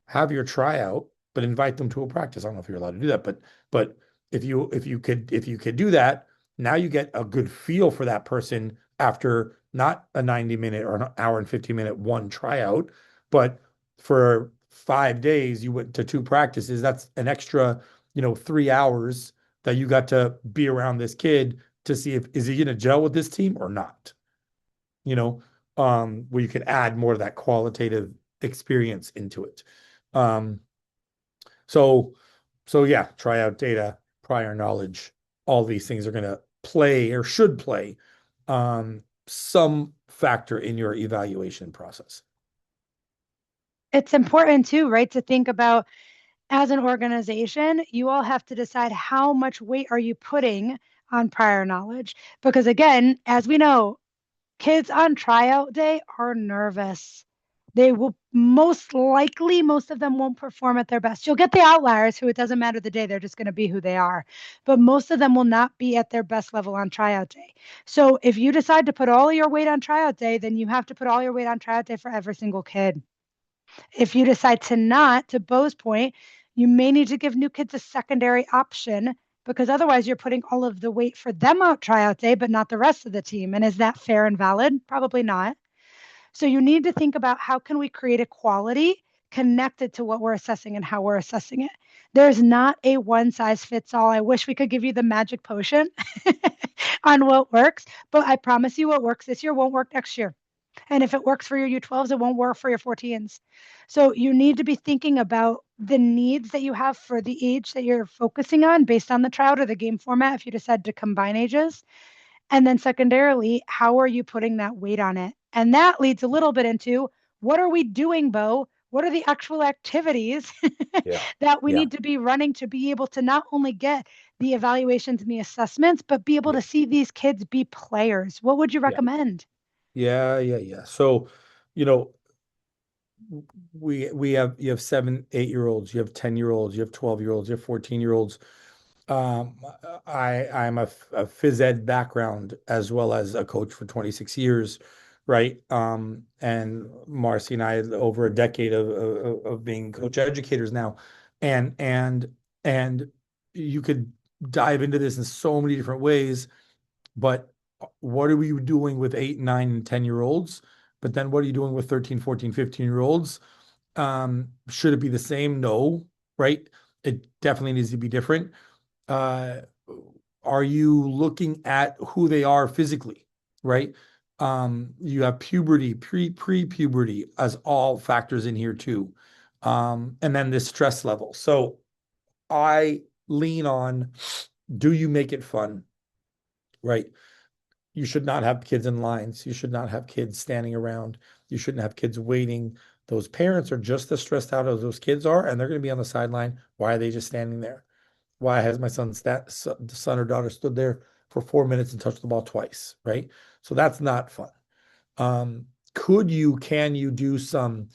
Have your tryout, but invite them to a practice. I don't know if you're allowed to do that, but if you could do that, now you get a good feel for that person after not a 90-minute or an hour and 15-minute one tryout, but for 5 days you went to 2 practices. That's an extra, 3 hours that you got to be around this kid to see if is he going to gel with this team or not. You know, where you can add more of that qualitative experience into it. Um, so, so yeah, try out data, prior knowledge, all these things are going to play or should play some factor in your evaluation process.
It's important too, right, to think about as an organization, you all have to decide how much weight are you putting on prior knowledge. Because again, as we know, kids on tryout day are nervous. They will most likely, most of them won't perform at their best. You'll get the outliers who it doesn't matter the day, they're just going to be who they are. But most of them will not be at their best level on tryout day. So if you decide to put all your weight on tryout day, then you have to put all your weight on tryout day for every single kid. If you decide to not, to Bo's point, you may need to give new kids a secondary option because otherwise you're putting all of the weight for them out tryout day, but not the rest of the team. And is that fair and valid? Probably not. So you need to think about how can we create equality connected to what we're assessing and how we're assessing it. There's not a one size fits all. I wish we could give you the magic potion on what works, but I promise you what works this year won't work next year. And if it works for your U12s, it won't work for your 14s. So you need to be thinking about the needs that you have for the age that you're focusing on based on the tryout or the game format if you decide to combine ages. And then secondarily, how are you putting that weight on it? And that leads a little bit into what are we doing, Bo? What are the actual activities
Yeah.
that we
Yeah.
need to be running to be able to not only get the evaluations and the assessments, but be able
Yeah.
to see these kids be players. What would you
Yeah.
recommend?
Yeah. So, you know, we have you have 7, 8-year-olds, you have 10-year-olds, you have 12-year-olds, you have 14-year-olds. Um, I'm a phys ed background as well as a coach for 26 years, right? And Marcy and I had over a decade of being coach educators now, and and and you could dive into this in so many different ways. But what are we doing with 8, 9, and 10-year-olds? But then what are you doing with 13, 14, 15-year-olds? Should it be the same? No, right? It definitely needs to be different. Uh, are you looking at who they are physically, right? You have puberty, pre-puberty as all factors in here too. And then the stress level. So I lean on, do you make it fun, right? You should not have kids in lines. You should not have kids standing around. You shouldn't have kids waiting. Those parents are just as stressed out as those kids are, and they're going to be on the sideline. Why are they just standing there? Why has my son or daughter stood there for 4 minutes and touched the ball twice, right? So that's not fun. Um, can you do some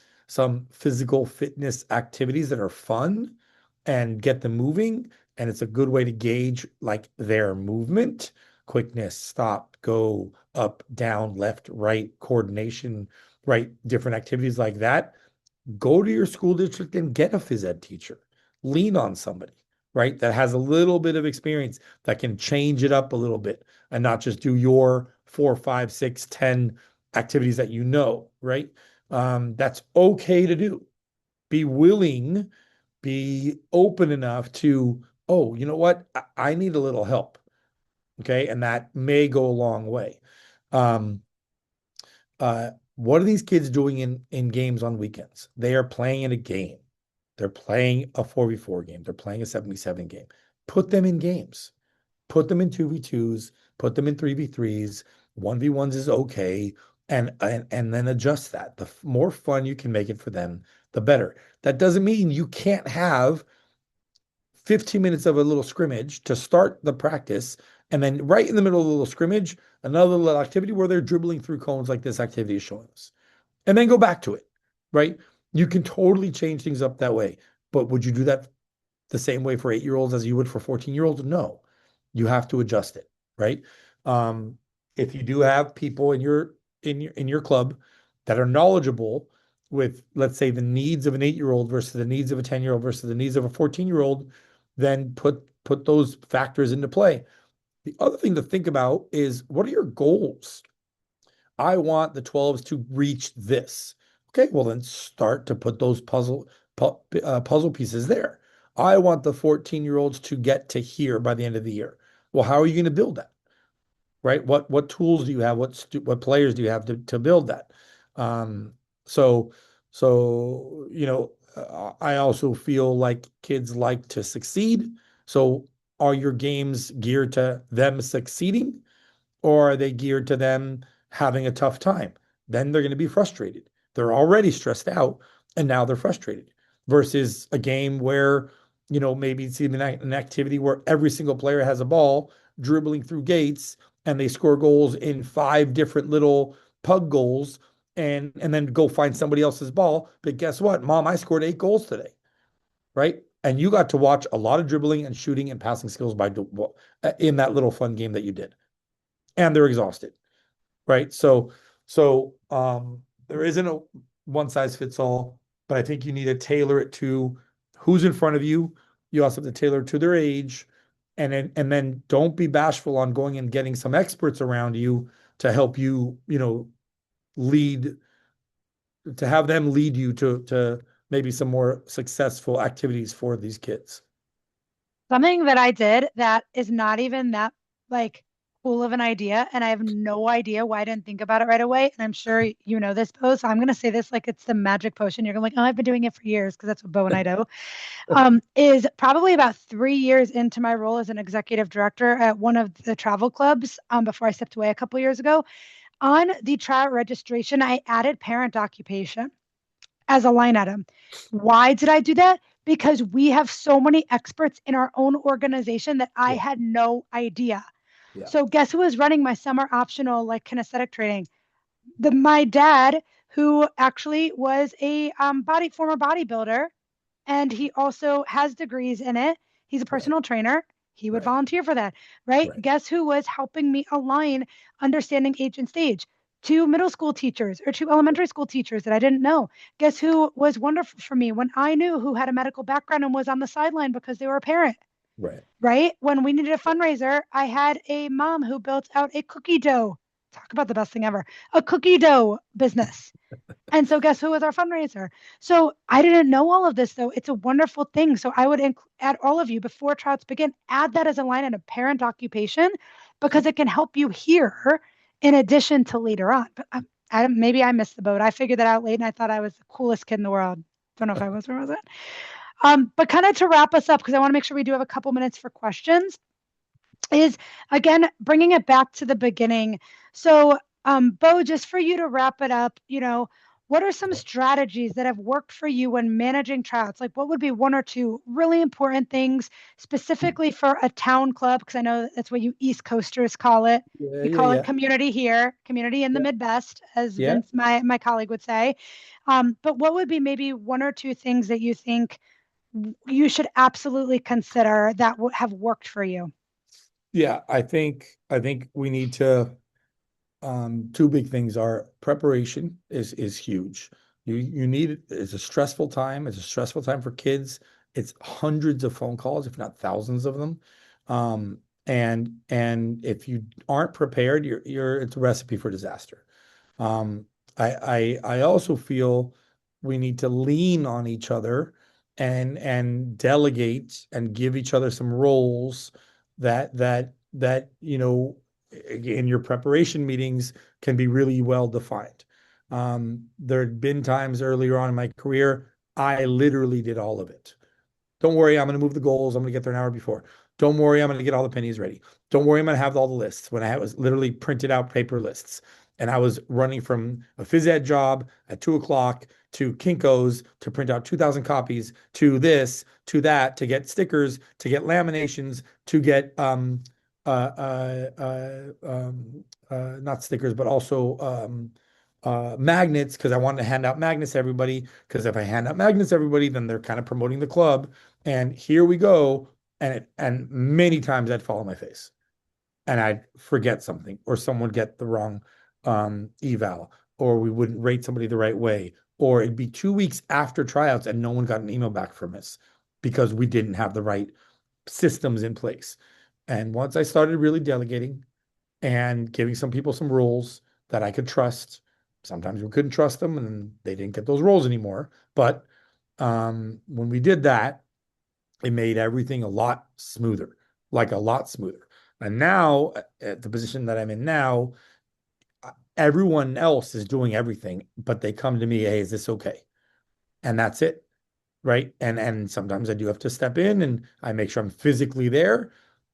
physical fitness activities that are fun and get them moving? And it's a good way to gauge like their movement, quickness, stop, go, up, down, left, right, coordination, right? Different activities like that. Go to your school district and get a phys ed teacher. Lean on somebody, right? That has a little bit of experience that can change it up a little bit and not just do your 4, 5, 6, 10 activities that you know, right? That's okay to do. Be willing, be open enough to, oh, you know what? I need a little help. Okay. And that may go a long way. Um, what are these kids doing in games on weekends? They are playing in a game. They're playing a 4v4 game. They're playing a 7v7 game. Put them in games. Put them in 2v2s, put them in 3v3s. 1v1s is okay. And then adjust that. The more fun you can make it for them, the better. That doesn't mean you can't have 15 minutes of a little scrimmage to start the practice. And then right in the middle of the little scrimmage, another little activity where they're dribbling through cones like this activity is showing us. And then go back to it, right? You can totally change things up that way. But would you do that the same way for 8-year-olds as you would for 14-year-olds? No, you have to adjust it, right? Um, if you do have people in your club that are knowledgeable with, let's say, the needs of an 8-year-old versus the needs of a 10-year-old versus the needs of a 14-year-old, then put those factors into play. The other thing to think about is, what are your goals? I want the 12s to reach this. Okay, well then start to put those puzzle pieces there. I want the 14-year-olds to get to here by the end of the year. Well, how are you going to build that? Right? What tools do you have? What players do you have to build that? Um, so I also feel like kids like to succeed. So are your games geared to them succeeding, or are they geared to them having a tough time? Then they're going to be frustrated. They're already stressed out and now they're frustrated versus a game where, maybe it's even an activity where every single player has a ball dribbling through gates and they score goals in 5 different little pug goals and then go find somebody else's ball. But guess what? Mom, I scored 8 goals today, right? And you got to watch a lot of dribbling and shooting and passing skills in that little fun game that you did, and they're exhausted, right? So there isn't a one size fits all, but I think you need to tailor it to who's in front of you. You also have to tailor it to their age, and then don't be bashful on going and getting some experts around you to help you, lead to have them lead you to maybe some more successful activities for these kids.
Something that I did that is not even that like cool of an idea, and I have no idea why I didn't think about it right away. And I'm sure you know this, Bo. So I'm gonna say this like it's the magic potion. You're gonna be like, oh, I've been doing it for years because that's what Bo and I do. Is probably about 3 years into my role as an executive director at one of the travel clubs. Before I stepped away a couple years ago, on the trial registration, I added parent occupation as a line item. Why did I do that? because we have so many experts in our own organization that I
Yeah.
had no idea.
Yeah.
So guess who was running my summer optional like kinesthetic training? My dad, who actually was a former bodybuilder, and he also has degrees in it. He's a
Right.
personal trainer. He would
Right.
volunteer for that, right?
Right.
Guess who was helping me align understanding age and stage? Two middle school teachers or two elementary school teachers that I didn't know. Guess who was wonderful for me when I knew who had a medical background and was on the sideline because they were a parent,
Right.
right? When we needed a fundraiser, I had a mom who built out a cookie dough. Talk about the best thing ever, a cookie dough business. And so, guess who was our fundraiser? So, I didn't know all of this, though. It's a wonderful thing. So, I would add all of you before tryouts begin, add that as a line in a parent occupation because it can help you here in addition to later on. But maybe I missed the boat. I figured that out late and I thought I was the coolest kid in the world. Don't know if I was or wasn't. But kind of to wrap us up, because I want to make sure we do have a couple minutes for questions, is again bringing it back to the beginning. So, Bo, just for you to wrap it up, what are some
Yeah.
strategies that have worked for you when managing tryouts? Like, what would be one or two really important things specifically for a town club? Because I know that's what you East Coasters call it.
Yeah.
We
Yeah.
call it
Yeah.
community here, community in the
Yeah.
Midwest, as
Yeah.
Vince, my colleague, would say. But what would be maybe one or two things that you think you should absolutely consider that would have worked for you?
Yeah. I think we need to two big things are preparation is huge. You need it. It's a stressful time. It's a stressful time for kids. It's hundreds of phone calls, if not thousands of them. And if you aren't prepared, you're it's a recipe for disaster. Um, I also feel we need to lean on each other and delegate and give each other some roles that in your preparation meetings can be really well defined. There had been times earlier on in my career, I literally did all of it. Don't worry, I'm going to move the goals. I'm going to get there an hour before. Don't worry, I'm going to get all the pennies ready. Don't worry, I'm going to have all the lists when I was literally printed out paper lists. And I was running from a phys ed job at 2 o'clock to Kinko's to print out 2,000 copies to this, to that, to get stickers, to get laminations, to get not stickers, but also magnets because I wanted to hand out magnets to everybody. Because if I hand out magnets to everybody, then they're kind of promoting the club. And here we go. And many times I'd fall on my face and I'd forget something, or someone would get the wrong eval, or we wouldn't rate somebody the right way, or it'd be 2 weeks after tryouts and no one got an email back from us because we didn't have the right systems in place. And once I started really delegating and giving some people some roles that I could trust. Sometimes we couldn't trust them and they didn't get those roles anymore. But when we did that, it made everything a lot smoother, like a lot smoother. And now, at the position that I'm in now, everyone else is doing everything, but they come to me, hey, is this okay? And that's it. Right. And sometimes I do have to step in and I make sure I'm physically there,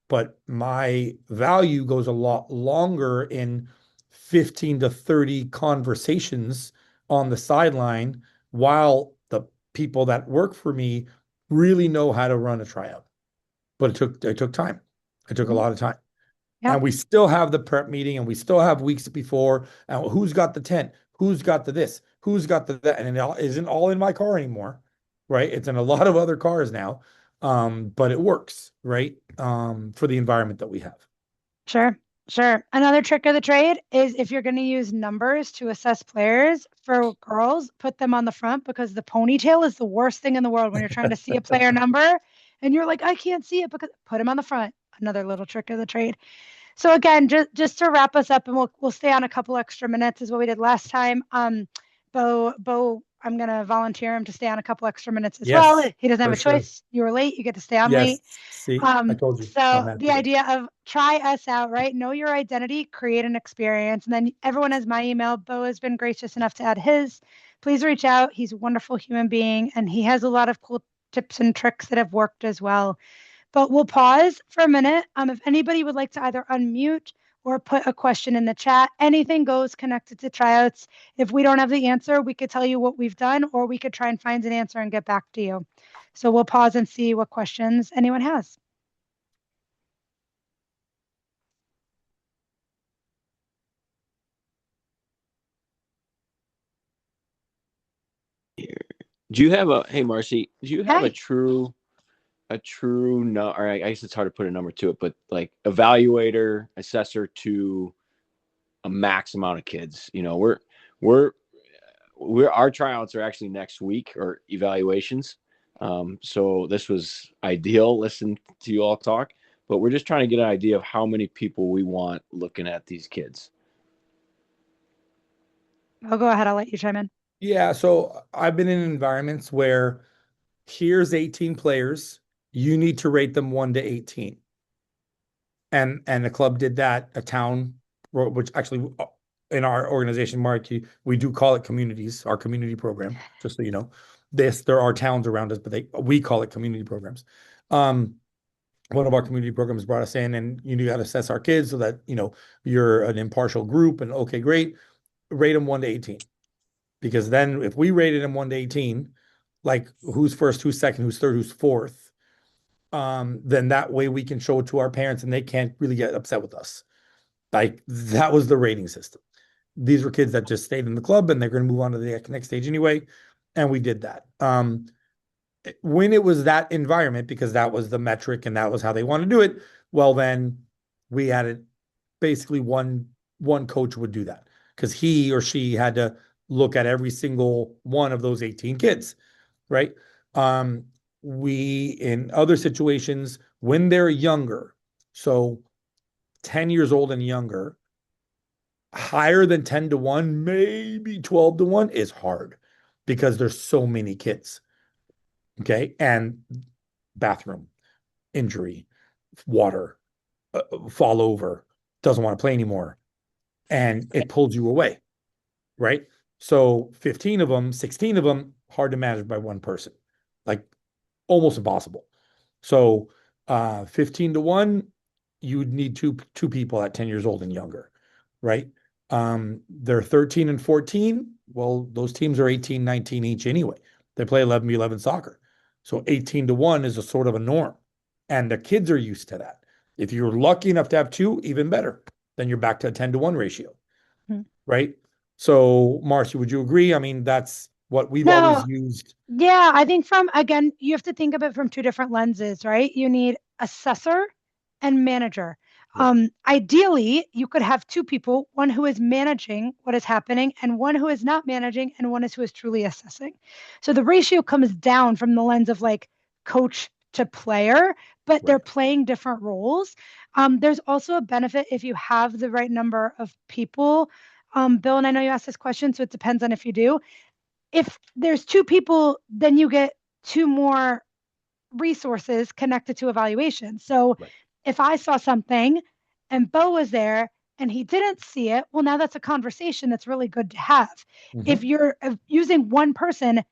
but my value goes a lot longer in 15 to 30 conversations on the sideline while the people that work for me really know how to run a tryout. But it took time. It took a
Mhm.
lot of time.
Yeah,
And we still have the prep meeting and we still have weeks before. And who's got the tent? Who's got the this? Who's got the that? And it isn't all in my car anymore, right? It's in a lot of other cars now. But it works, right? For the environment that we have.
sure, sure. Another trick of the trade is if you're going to use numbers to assess players for girls, put them on the front because the ponytail is the worst thing in the world when you're trying to see a player number and you're like, I can't see it because put them on the front. Another little trick of the trade. So again, just to wrap us up, and we'll stay on a couple extra minutes, is what we did last time. Bo, I'm gonna volunteer him to stay on a couple extra minutes as well.
Yes,
He doesn't have
for
a
sure.
choice. You were late. You get to stay on late.
Yes. See, I told you I'm
So
that
the
today.
idea of try us out, right? Know your identity, create an experience, and then everyone has my email. Bo has been gracious enough to add his. Please reach out. He's a wonderful human being, and he has a lot of cool tips and tricks that have worked as well. But we'll pause for a minute. If anybody would like to either unmute or put a question in the chat. Anything goes connected to tryouts. If we don't have the answer, we could tell you what we've done, or we could try and find an answer and get back to you. So we'll pause and see what questions anyone has.
Do you have hey Marcy, do you have
Hey.
a true no, or I guess it's hard to put a number to it, but like evaluator, assessor to a max amount of kids? You know, we're our tryouts are actually next week, or evaluations. So this was ideal. Listen to you all talk, but we're just trying to get an idea of how many people we want looking at these kids.
I'll go ahead. I'll let you chime in.
Yeah, so I've been in environments where here's 18 players, you need to rate them 1 to 18. And the club did that, a town, which actually in our organization, Mark, we do call it communities, our community program, just so you know. There are towns around us, but we call it community programs. One of our community programs brought us in, and you got to assess our kids so that, you're an impartial group, and okay, great, rate them 1 to 18. Because then if we rated them 1 to 18, like who's first, who's second, who's third, who's fourth, then that way we can show it to our parents and they can't really get upset with us. Like that was the rating system. These were kids that just stayed in the club and they're going to move on to the next stage anyway. And we did that. When it was that environment, because that was the metric and that was how they want to do it, well, then we had it basically one coach would do that because he or she had to look at every single one of those 18 kids, right? We, in other situations, when they're younger, so 10 years old and younger, higher than 10 to 1, maybe 12 to 1 is hard because there's so many kids. Okay. And bathroom, injury, water, fall over, doesn't want to play anymore. And it pulls you away, right? So 15 of them, 16 of them, hard to manage by one person, like almost impossible. So 15 to 1, you would need two people at 10 years old and younger, right? They're 13 and 14. Well, those teams are 18, 19 each anyway. They play 11v11 soccer. So 18 to 1 is a sort of a norm. And the kids are used to that. If you're lucky enough to have 2, even better. Then you're back to a 10 to 1 ratio, right? So, Marcy, would you agree? I mean, that's what we've always used.
Yeah, I think again, you have to think of it from 2 different lenses, right? You need assessor and manager. Right. Ideally, you could have 2 people, one who is managing what is happening and one who is not managing and one who is truly assessing. So the ratio comes down from the lens of like coach to player, but right. They're playing different roles. There's also a benefit if you have the right number of people. Bill, and I know you asked this question, so it depends on if you do. If there's 2 people, then you get 2 more resources connected to evaluation. So right. If I saw something and Bo was there and he didn't see it, well, now that's a conversation that's really good to have. Mm-hmm. If you're using one person,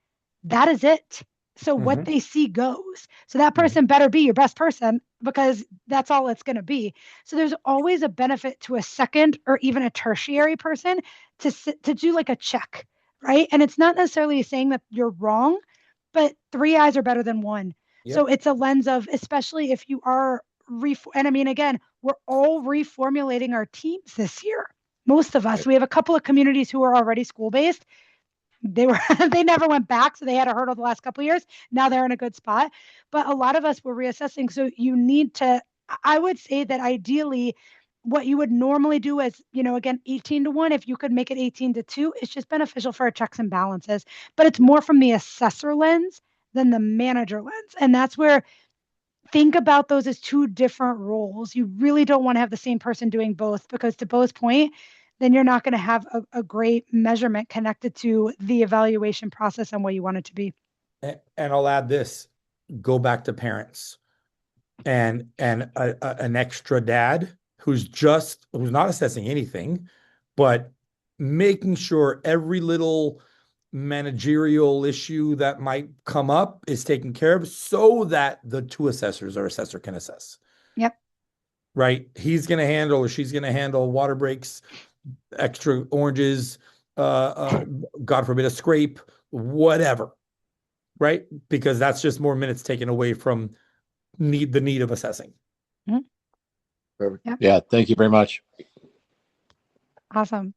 that is it. So mm-hmm. What they see goes. So that person mm-hmm. better be your best person because that's all it's going to be. So there's always a benefit to a second or even a tertiary person to do like a check, right? And it's not necessarily saying that you're wrong, but 3 eyes are better than 1. Yep. So it's a lens of, especially if you are and I mean, again, we're all reformulating our teams this year. Most of us, right. We have a couple of communities who are already school-based. They never went back, so they had a hurdle the last couple of years. Now they're in a good spot. But a lot of us were reassessing. So you need to, I would say that ideally, what you would normally do is, again, 18 to 1, if you could make it 18 to 2, it's just beneficial for our checks and balances. But it's more from the assessor lens than the manager lens. And that's where think about those as 2 different roles. You really don't want to have the same person doing both because to Bo's point, then you're not going to have a great measurement connected to the evaluation process and what you want it to be.
And I'll add this, go back to parents and an extra dad who's not assessing anything, but making sure every little managerial issue that might come up is taken care of so that the 2 assessors or assessor can assess.
Yep.
right? He's going to handle or she's going to handle water breaks, extra oranges, God forbid a scrape, whatever, right? Because that's just more minutes taken away from the need of assessing.
Perfect.
Yep.
Yeah. Thank you very much.
Awesome.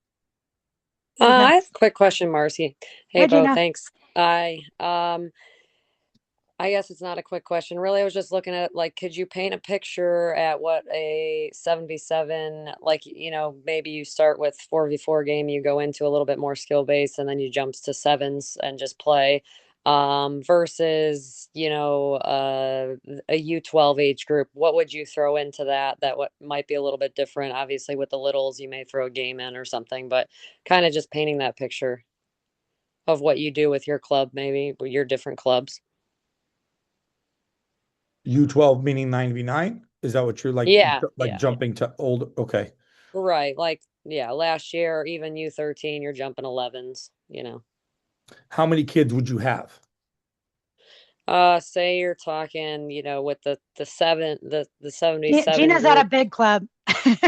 I have a quick question, Marcy. Hey,
Hi,
Bo,
Gina.
thanks. I guess it's not a quick question. Really, I was just looking at like, could you paint a picture at what a 7v7, like, maybe you start with 4v4 game, you go into a little bit more skill base, and then you jump to sevens and just play, versus, a U12 age group. What would you throw into that what might be a little bit different? Obviously, with the littles, you may throw a game in or something, but kind of just painting that picture of what you do with your club, maybe with your different clubs.
U12 meaning 9v9? Is that what you're like?
Yeah,
Like
yeah,
jumping to old? Okay.
right. Like, yeah, last year, even U13, you're jumping 11s.
How many kids would you have?
Say you're talking, with the 77
Gina's at a
group.
big club.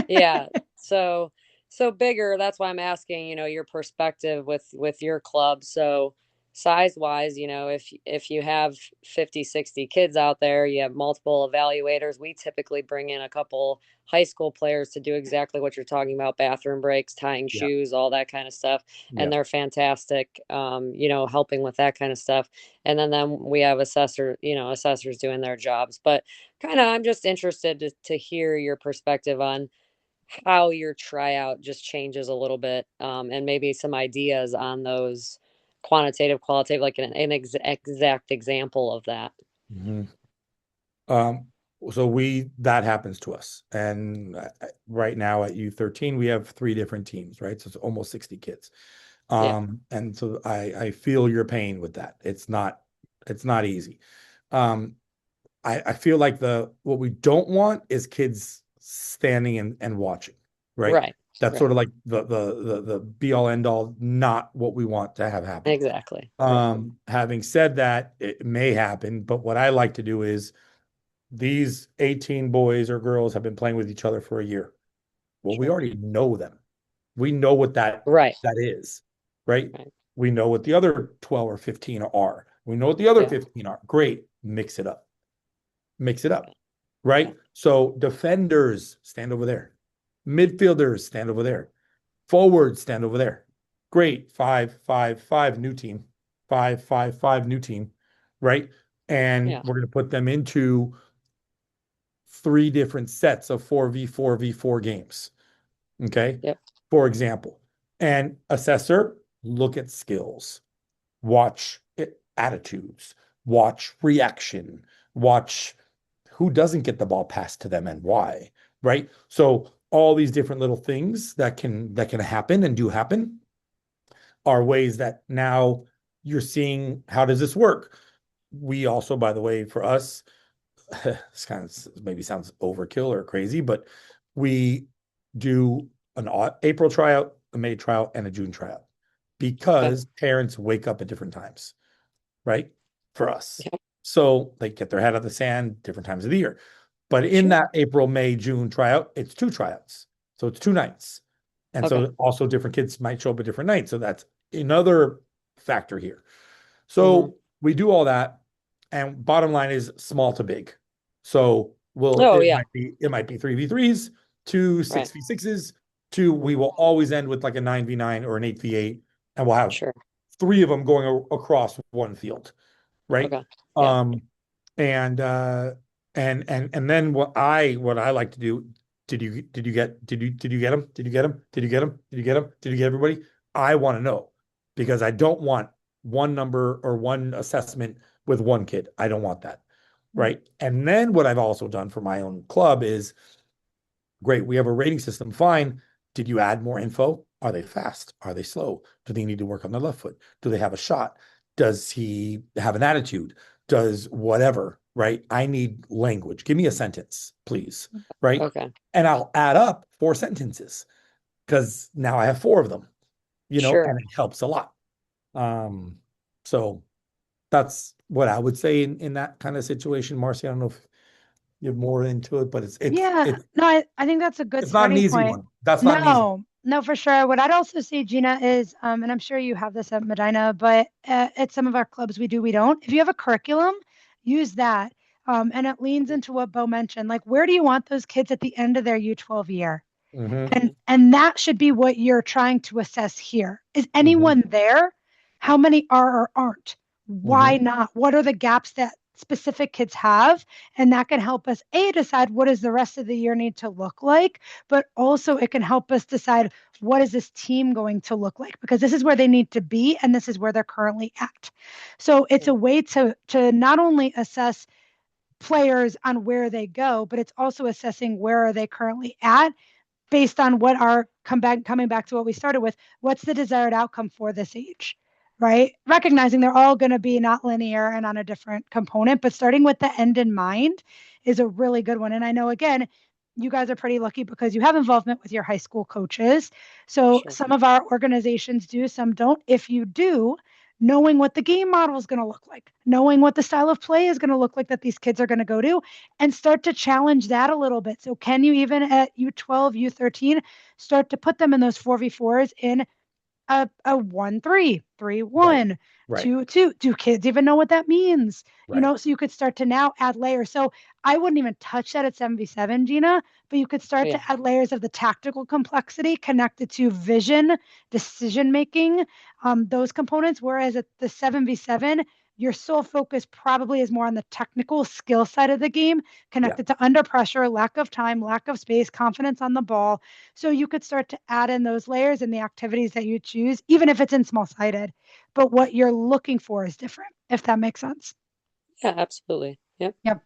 Yeah. So bigger, that's why I'm asking, your perspective with your club. So size wise, if you have 50, 60 kids out there, you have multiple evaluators. We typically bring in a couple high school players to do exactly what you're talking about, bathroom breaks, tying
Yeah.
shoes, all that kind of stuff.
Yeah.
And they're fantastic, helping with that kind of stuff. And then we have assessors doing their jobs. But kind of, I'm just interested to hear your perspective on how your tryout just changes a little bit, and maybe some ideas on those quantitative, qualitative, like an exact example of that.
Mhm. Um, so that happens to us. And right now at U13, we have 3 different teams, right? So it's almost 60 kids.
Yeah.
And so I feel your pain with that. It's not easy. I feel like what we don't want is kids standing and watching, right?
Right.
That's
Right.
sort of like the be all end all, not what we want to have happen.
Exactly. Right.
Having said that, it may happen, but what I like to do is these 18 boys or girls have been playing with each other for a year. Well, we
Sure.
already know them. We know what that
Right.
is, right?
Right.
We know what the other 12 or 15 are. We know what the other
Yeah.
15 are. Great. Mix it up. Mix it up,
Okay.
right?
Yeah.
So defenders, stand over there. Midfielders, stand over there. Forwards, stand over there. Great. 5-5-5 new team. 5-5-5 new team, right? And
Yeah.
we're going to put them into 3 different sets of 4v4 games. Okay.
Yep.
For example, and assessor, look at skills, watch attitudes, watch reaction, watch who doesn't get the ball passed to them and why, right? So all these different little things that can happen and do happen are ways that now you're seeing how does this work. We also, by the way, for us, this kind of maybe sounds overkill or crazy, but we do an April tryout, a May tryout, and a June tryout because parents wake up at different times, right? For us.
Yep.
So they get their head out of the sand different times of the year. But in that April, May, June tryout, it's 2 tryouts. So it's 2 nights. And so also different kids might show up at different nights. So that's another factor here. So we do all that. And bottom line is small to big. So it might be 3v3s, 2 6v6s, 2. We will always end with like a 9v9 or an 8v8, and we'll have 3 of them going across one field, right?
Okay. Yeah.
And then what I like to do, did you get them? Did you get them? Did you get them? Did you get them? Did you get everybody? I want to know, because I don't want one number or one assessment with one kid. I don't want that. Right. And then what I've also done for my own club is, great, we have a rating system. Fine. Did you add more info? Are they fast? Are they slow? Do they need to work on their left foot? Do they have a shot? Does he have an attitude? Does whatever, right? I need language. Give me a sentence, please. Right.
Okay.
And I'll add up 4 sentences because now I have 4 of them, and it helps a lot. So that's what I would say in that kind of situation. Marcy, I don't know if you're more into it, but
Yeah, no, I think that's a good
it's not an
starting
easy
point.
one. That's not an easy one.
No, for sure. What I'd also say, Gina, is, and I'm sure you have this at Medina, but at some of our clubs we do, we don't. If you have a curriculum, use that. And it leans into what Bo mentioned. Like, where do you want those kids at the end of their U12 year?
Mhm,
And that should be what you're trying to assess here. Is
mhm,
anyone there? How many are or aren't? Why
mhm.
not? What are the gaps that specific kids have? And that can help us decide what does the rest of the year need to look like, but also it can help us decide what is this team going to look like, because this is where they need to be and this is where they're currently at. So it's a way to not only assess players on where they go, but it's also assessing where are they currently at based on what are coming back to what we started with. What's the desired outcome for this age, right? Recognizing they're all going to be not linear and on a different component, but starting with the end in mind is a really good one. And I know, again, you guys are pretty lucky because you have involvement with your high school coaches. So
Sure.
some of our organizations do, some don't. If you do, knowing what the game model is going to look like, knowing what the style of play is going to look like that these kids are going to go to, and start to challenge that a little bit. So can you, even at U12, U13, start to put them in those 4v4s in a 1-3, 3-1,
Right,
2-2? Do kids even know what that means?
right.
So you could start to now add layers. So I wouldn't even touch that at 7v7, Gina, but you could start
Yeah.
to add layers of the tactical complexity connected to vision, decision making, those components. Whereas at the 7v7, your sole focus probably is more on the technical skill side of the game, connected to under pressure, lack of time, lack of space, confidence on the ball. So you could start to add in those layers in the activities that you choose, even if it's in small sided. But what you're looking for is different, if that makes sense.
Yeah, absolutely. Yep.
Yep.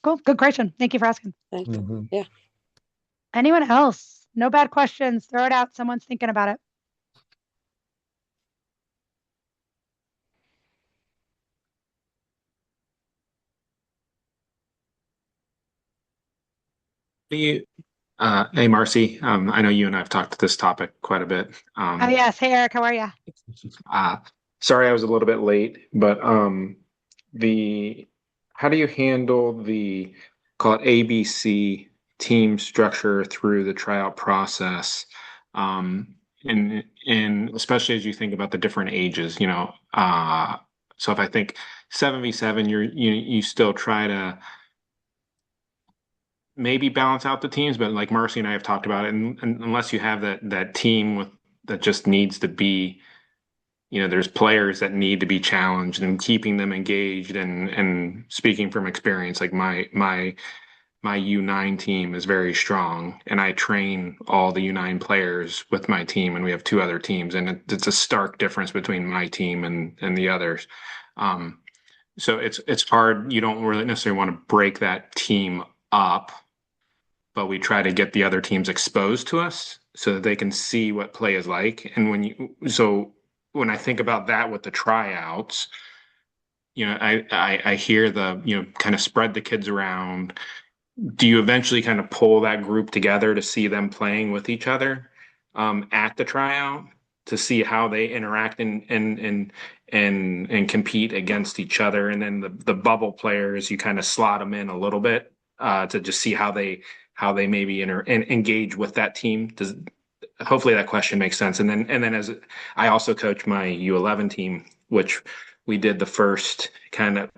Cool. Good question. Thank you for asking.
Thank you.
Mhm.
Yeah.
Anyone else? No bad questions. Throw it out. Someone's thinking about it.
Do you, hey Marcy, I know you and I've talked to this topic quite a bit.
Oh, yes. Hey, Eric. How are you?
Uh, Sorry I was a little bit late, but the how do you handle the call it ABC team structure through the tryout process? And especially as you think about the different ages, so if I think 7v7, you still try to maybe balance out the teams, but like Marcy and I have talked about it, and unless you have that team with that just needs to be, there's players that need to be challenged and keeping them engaged and speaking from experience, like my U9 team is very strong, and I train all the U9 players with my team, and we have two other teams, and it's a stark difference between my team and the others. So it's hard. You don't really necessarily want to break that team up, but we try to get the other teams exposed to us so that they can see what play is like. And when I think about that with the tryouts, I hear the, kind of spread the kids around. Do you eventually kind of pull that group together to see them playing with each other at the tryout to see how they interact and compete against each other? And then the bubble players, you kind of slot them in a little bit to just see how they maybe and engage with that team. Hopefully that question makes sense. And then as I also coach my U11 team, which we did the first kind of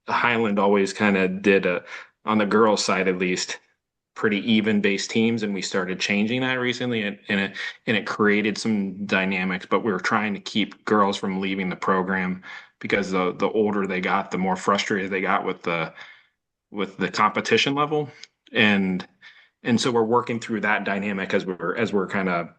Highland always kind of did on the girls' side at least, pretty even based teams, and we started changing that recently, and it created some dynamics. But we were trying to keep girls from leaving the program because the older they got, the more frustrated they got with the competition level, and so we're working through that dynamic as we're kind of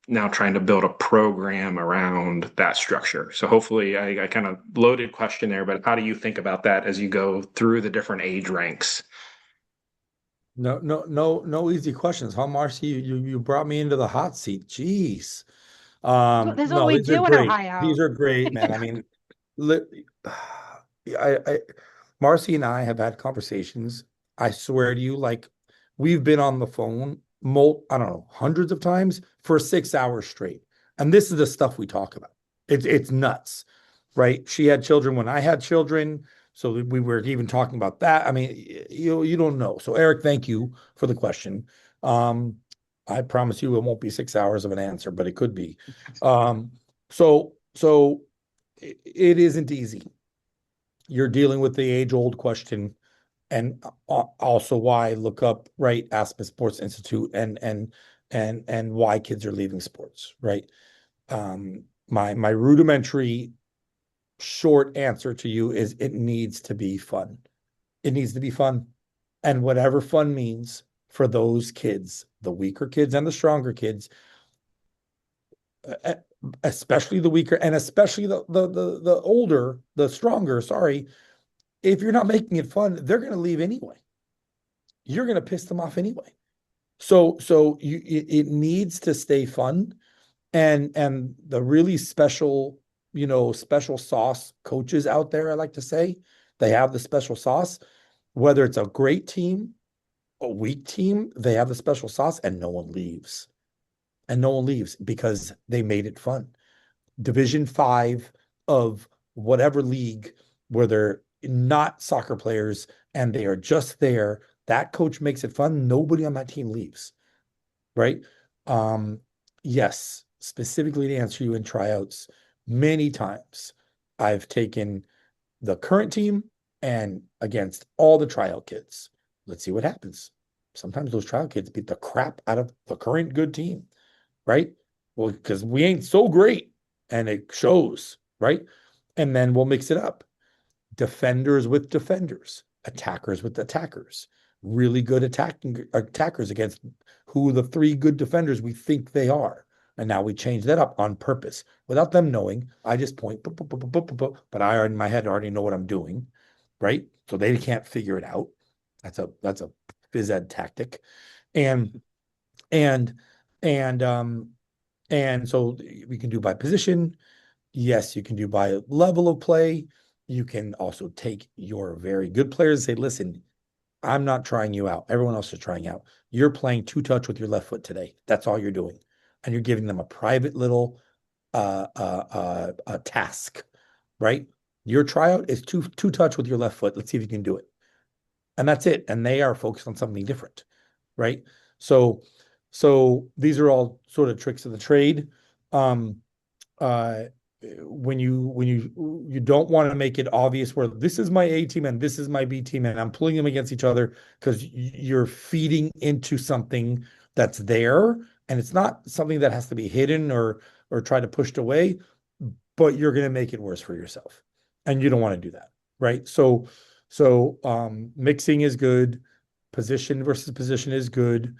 now trying to build a program around that structure. So hopefully I kind of loaded question there, but how do you think about that as you go through the different age ranks?
No easy questions, huh, Marcy? You brought me into the hot seat. Jeez.
This is what
No,
we
these are
do in
great.
Ohio.
These are great, man. I mean, I Marcy and I have had conversations. I swear to you, like we've been on the phone I don't know, hundreds of times for 6 hours straight. And this is the stuff we talk about. It's nuts, right? She had children when I had children. So we were even talking about that. I mean, you don't know. So Eric, thank you for the question. I promise you it won't be 6 hours of an answer, but it could be. So it isn't easy. You're dealing with the age-old question, and also why look up, right, Aspen Sports Institute and why kids are leaving sports, right? My rudimentary short answer to you is it needs to be fun. It needs to be fun. And whatever fun means for those kids, the weaker kids and the stronger kids, especially the weaker and especially the older, the stronger, sorry, if you're not making it fun, they're going to leave anyway. You're going to piss them off anyway. So it needs to stay fun. And the really special, special sauce coaches out there, I like to say, they have the special sauce. Whether it's a great team, a weak team, they have the special sauce, and no one leaves. And no one leaves because they made it fun. Division 5 of whatever league where they're not soccer players and they are just there, that coach makes it fun. Nobody on that team leaves, right? Yes, specifically to answer you in tryouts, many times I've taken the current team and against all the tryout kids. Let's see what happens. Sometimes those tryout kids beat the crap out of the current good team, right? Well, because we ain't so great and it shows, right? And then we'll mix it up. Defenders with defenders, attackers with attackers, really good attackers against who the 3 good defenders we think they are. And now we change that up on purpose without them knowing. I just point, but I in my head already know what I'm doing, right? So they can't figure it out. That's a phys ed tactic. And so we can do by position. Yes, you can do by level of play. You can also take your very good players and say, listen, I'm not trying you out. Everyone else is trying out. You're playing 2-touch with your left foot today. That's all you're doing. And you're giving them a private little task, right? Your tryout is 2-touch with your left foot. Let's see if you can do it. And that's it. And they are focused on something different, right? So these are all sort of tricks of the trade. When you don't want to make it obvious where this is my A team and this is my B team and I'm pulling them against each other because you're feeding into something that's there and it's not something that has to be hidden or try to pushed away, but you're going to make it worse for yourself and you don't want to do that, right? So mixing is good. Position versus position is good.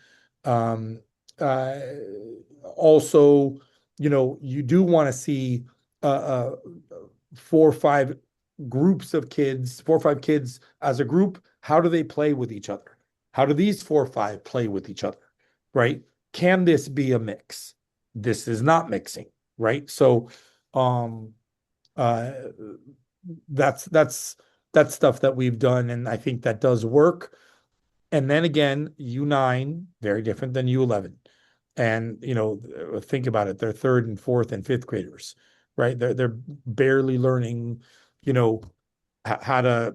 Also, you do want to see 4 or 5 groups of kids, 4 or 5 kids as a group. How do they play with each other? How do these 4 or 5 play with each other? Right? Can this be a mix? This is not mixing, right? So, that's stuff that we've done, and I think that does work. And then again, U9, very different than U11. And, think about it. They're 3rd and 4th and 5th graders, right? They're barely learning, how to,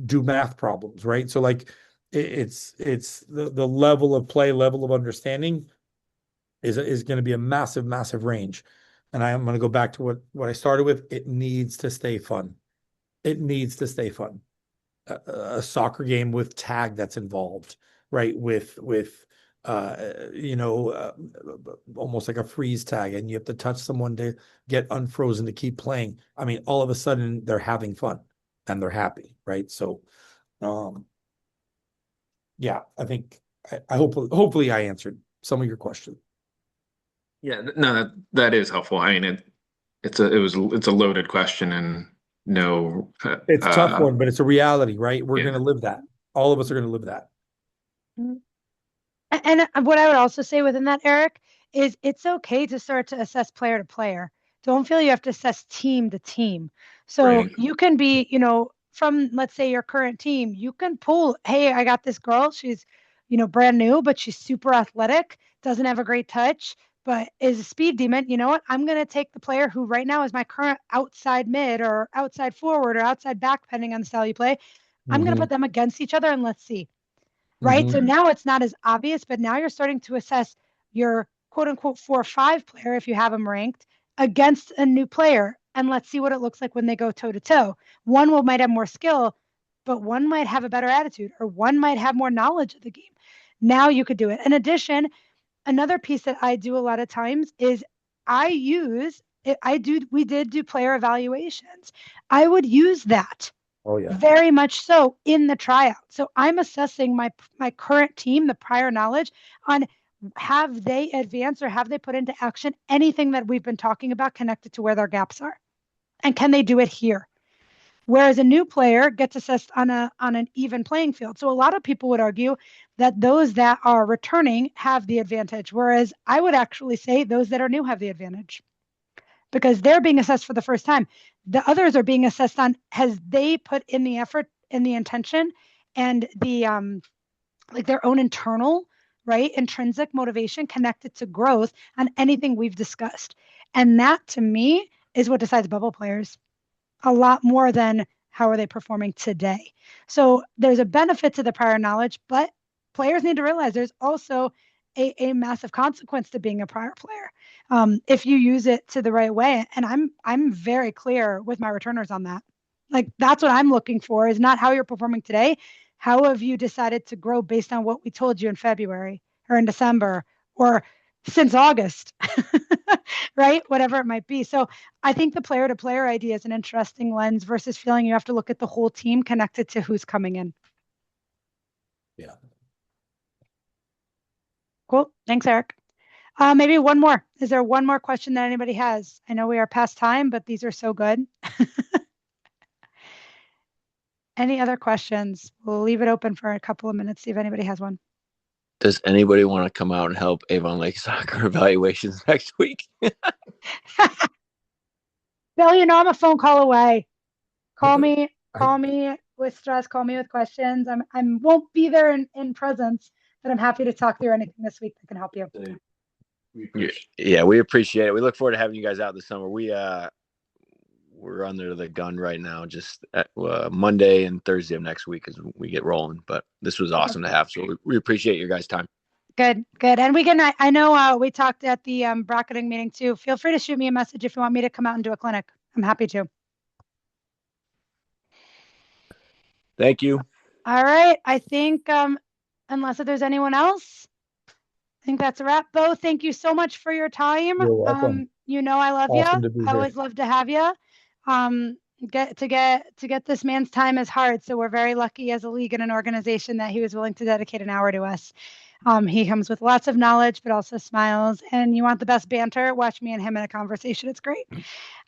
do math problems, right? So like it's the level of play, level of understanding is going to be a massive, massive range. And I'm going to go back to what I started with. It needs to stay fun. It needs to stay fun. A soccer game with tag that's involved, right? With almost like a freeze tag, and you have to touch someone to get unfrozen to keep playing. I mean, all of a sudden they're having fun and they're happy, right? So, yeah, I think I hopefully I answered some of your question.
Yeah, no, that is helpful. I mean, it's a loaded question and no,
It's a tough one, but it's a reality, right? We're
Yeah.
going to live that. All of us are going to live that.
And what I would also say within that, Eric, is it's okay to start to assess player to player. Don't feel you have to assess team to team. So
Right.
you can be, from, let's say, your current team, you can pull, hey, I got this girl. She's, brand new, but she's super athletic, doesn't have a great touch, but is a speed demon. You know what? I'm going to take the player who right now is my current outside mid or outside forward or outside back, depending on the style you play. I'm going to put them against each other and let's see. Right. So now it's not as obvious, but now you're starting to assess your quote unquote 4-5 player, if you have them ranked, against a new player. And let's see what it looks like when they go toe to toe. One might have more skill, but one might have a better attitude, or one might have more knowledge of the game. Now you could do it. In addition, another piece that I do a lot of times is we did do player evaluations. I would use that.
Oh yeah.
Very much so in the tryout. So I'm assessing my current team, the prior knowledge on have they advanced or have they put into action anything that we've been talking about connected to where their gaps are? And can they do it here? Whereas a new player gets assessed on an even playing field. So a lot of people would argue that those that are returning have the advantage, whereas I would actually say those that are new have the advantage because they're being assessed for the first time. The others are being assessed on has they put in the effort and the intention and the like their own internal, right, intrinsic motivation connected to growth on anything we've discussed. And that to me is what decides bubble players a lot more than how are they performing today. So there's a benefit to the prior knowledge, but players need to realize there's also a massive consequence to being a prior player if you use it to the right way. And I'm very clear with my returners on that. Like that's what I'm looking for is not how you're performing today. How have you decided to grow based on what we told you in February or in December or since August, right? Whatever it might be. So I think the player to player idea is an interesting lens versus feeling you have to look at the whole team connected to who's coming in.
Yeah.
Cool. Thanks, Eric. Maybe one more. Is there one more question that anybody has? I know we are past time, but these are so good. Any other questions? We'll leave it open for a couple of minutes, see if anybody has one.
Does anybody want to come out and help Avon Lake Soccer evaluations next week?
Bill, you know I'm a phone call away. Call me with stress, call me with questions. I won't be there in presence, but I'm happy to talk through anything this week that can help you.
Yeah, we appreciate it. We look forward to having you guys out this summer. We're under the gun right now. Just Monday and Thursday of next week as we get rolling. But this was awesome to have. So we appreciate your guys' time.
Good. And I know we talked at the bracketing meeting too. Feel free to shoot me a message if you want me to come out and do a clinic. I'm happy to.
Thank you.
All right. I think unless there's anyone else, I think that's a wrap. Bo, thank you so much for your time.
You're welcome.
You know I love
Awesome
you.
to be
I
here.
always love to have you. Get this man's time is hard. So we're very lucky as a league and an organization that he was willing to dedicate an hour to us. He comes with lots of knowledge, but also smiles. And you want the best banter? Watch me and him in a conversation. It's great.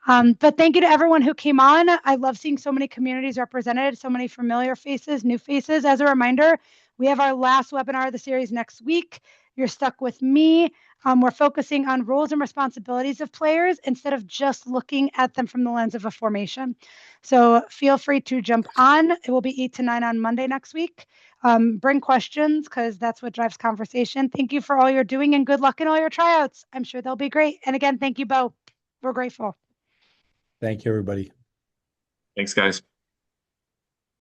But thank you to everyone who came on. I love seeing so many communities represented, so many familiar faces, new faces. As a reminder, we have our last webinar of the series next week. You're stuck with me. We're focusing on roles and responsibilities of players instead of just looking at them from the lens of a formation. So feel free to jump on. It will be 8 to 9 on Monday next week. Bring questions because that's what drives conversation. Thank you for all you're doing and good luck in all your tryouts. I'm sure they'll be great. And again, thank you, Bo. We're grateful.
Thank you, everybody.
Thanks, guys.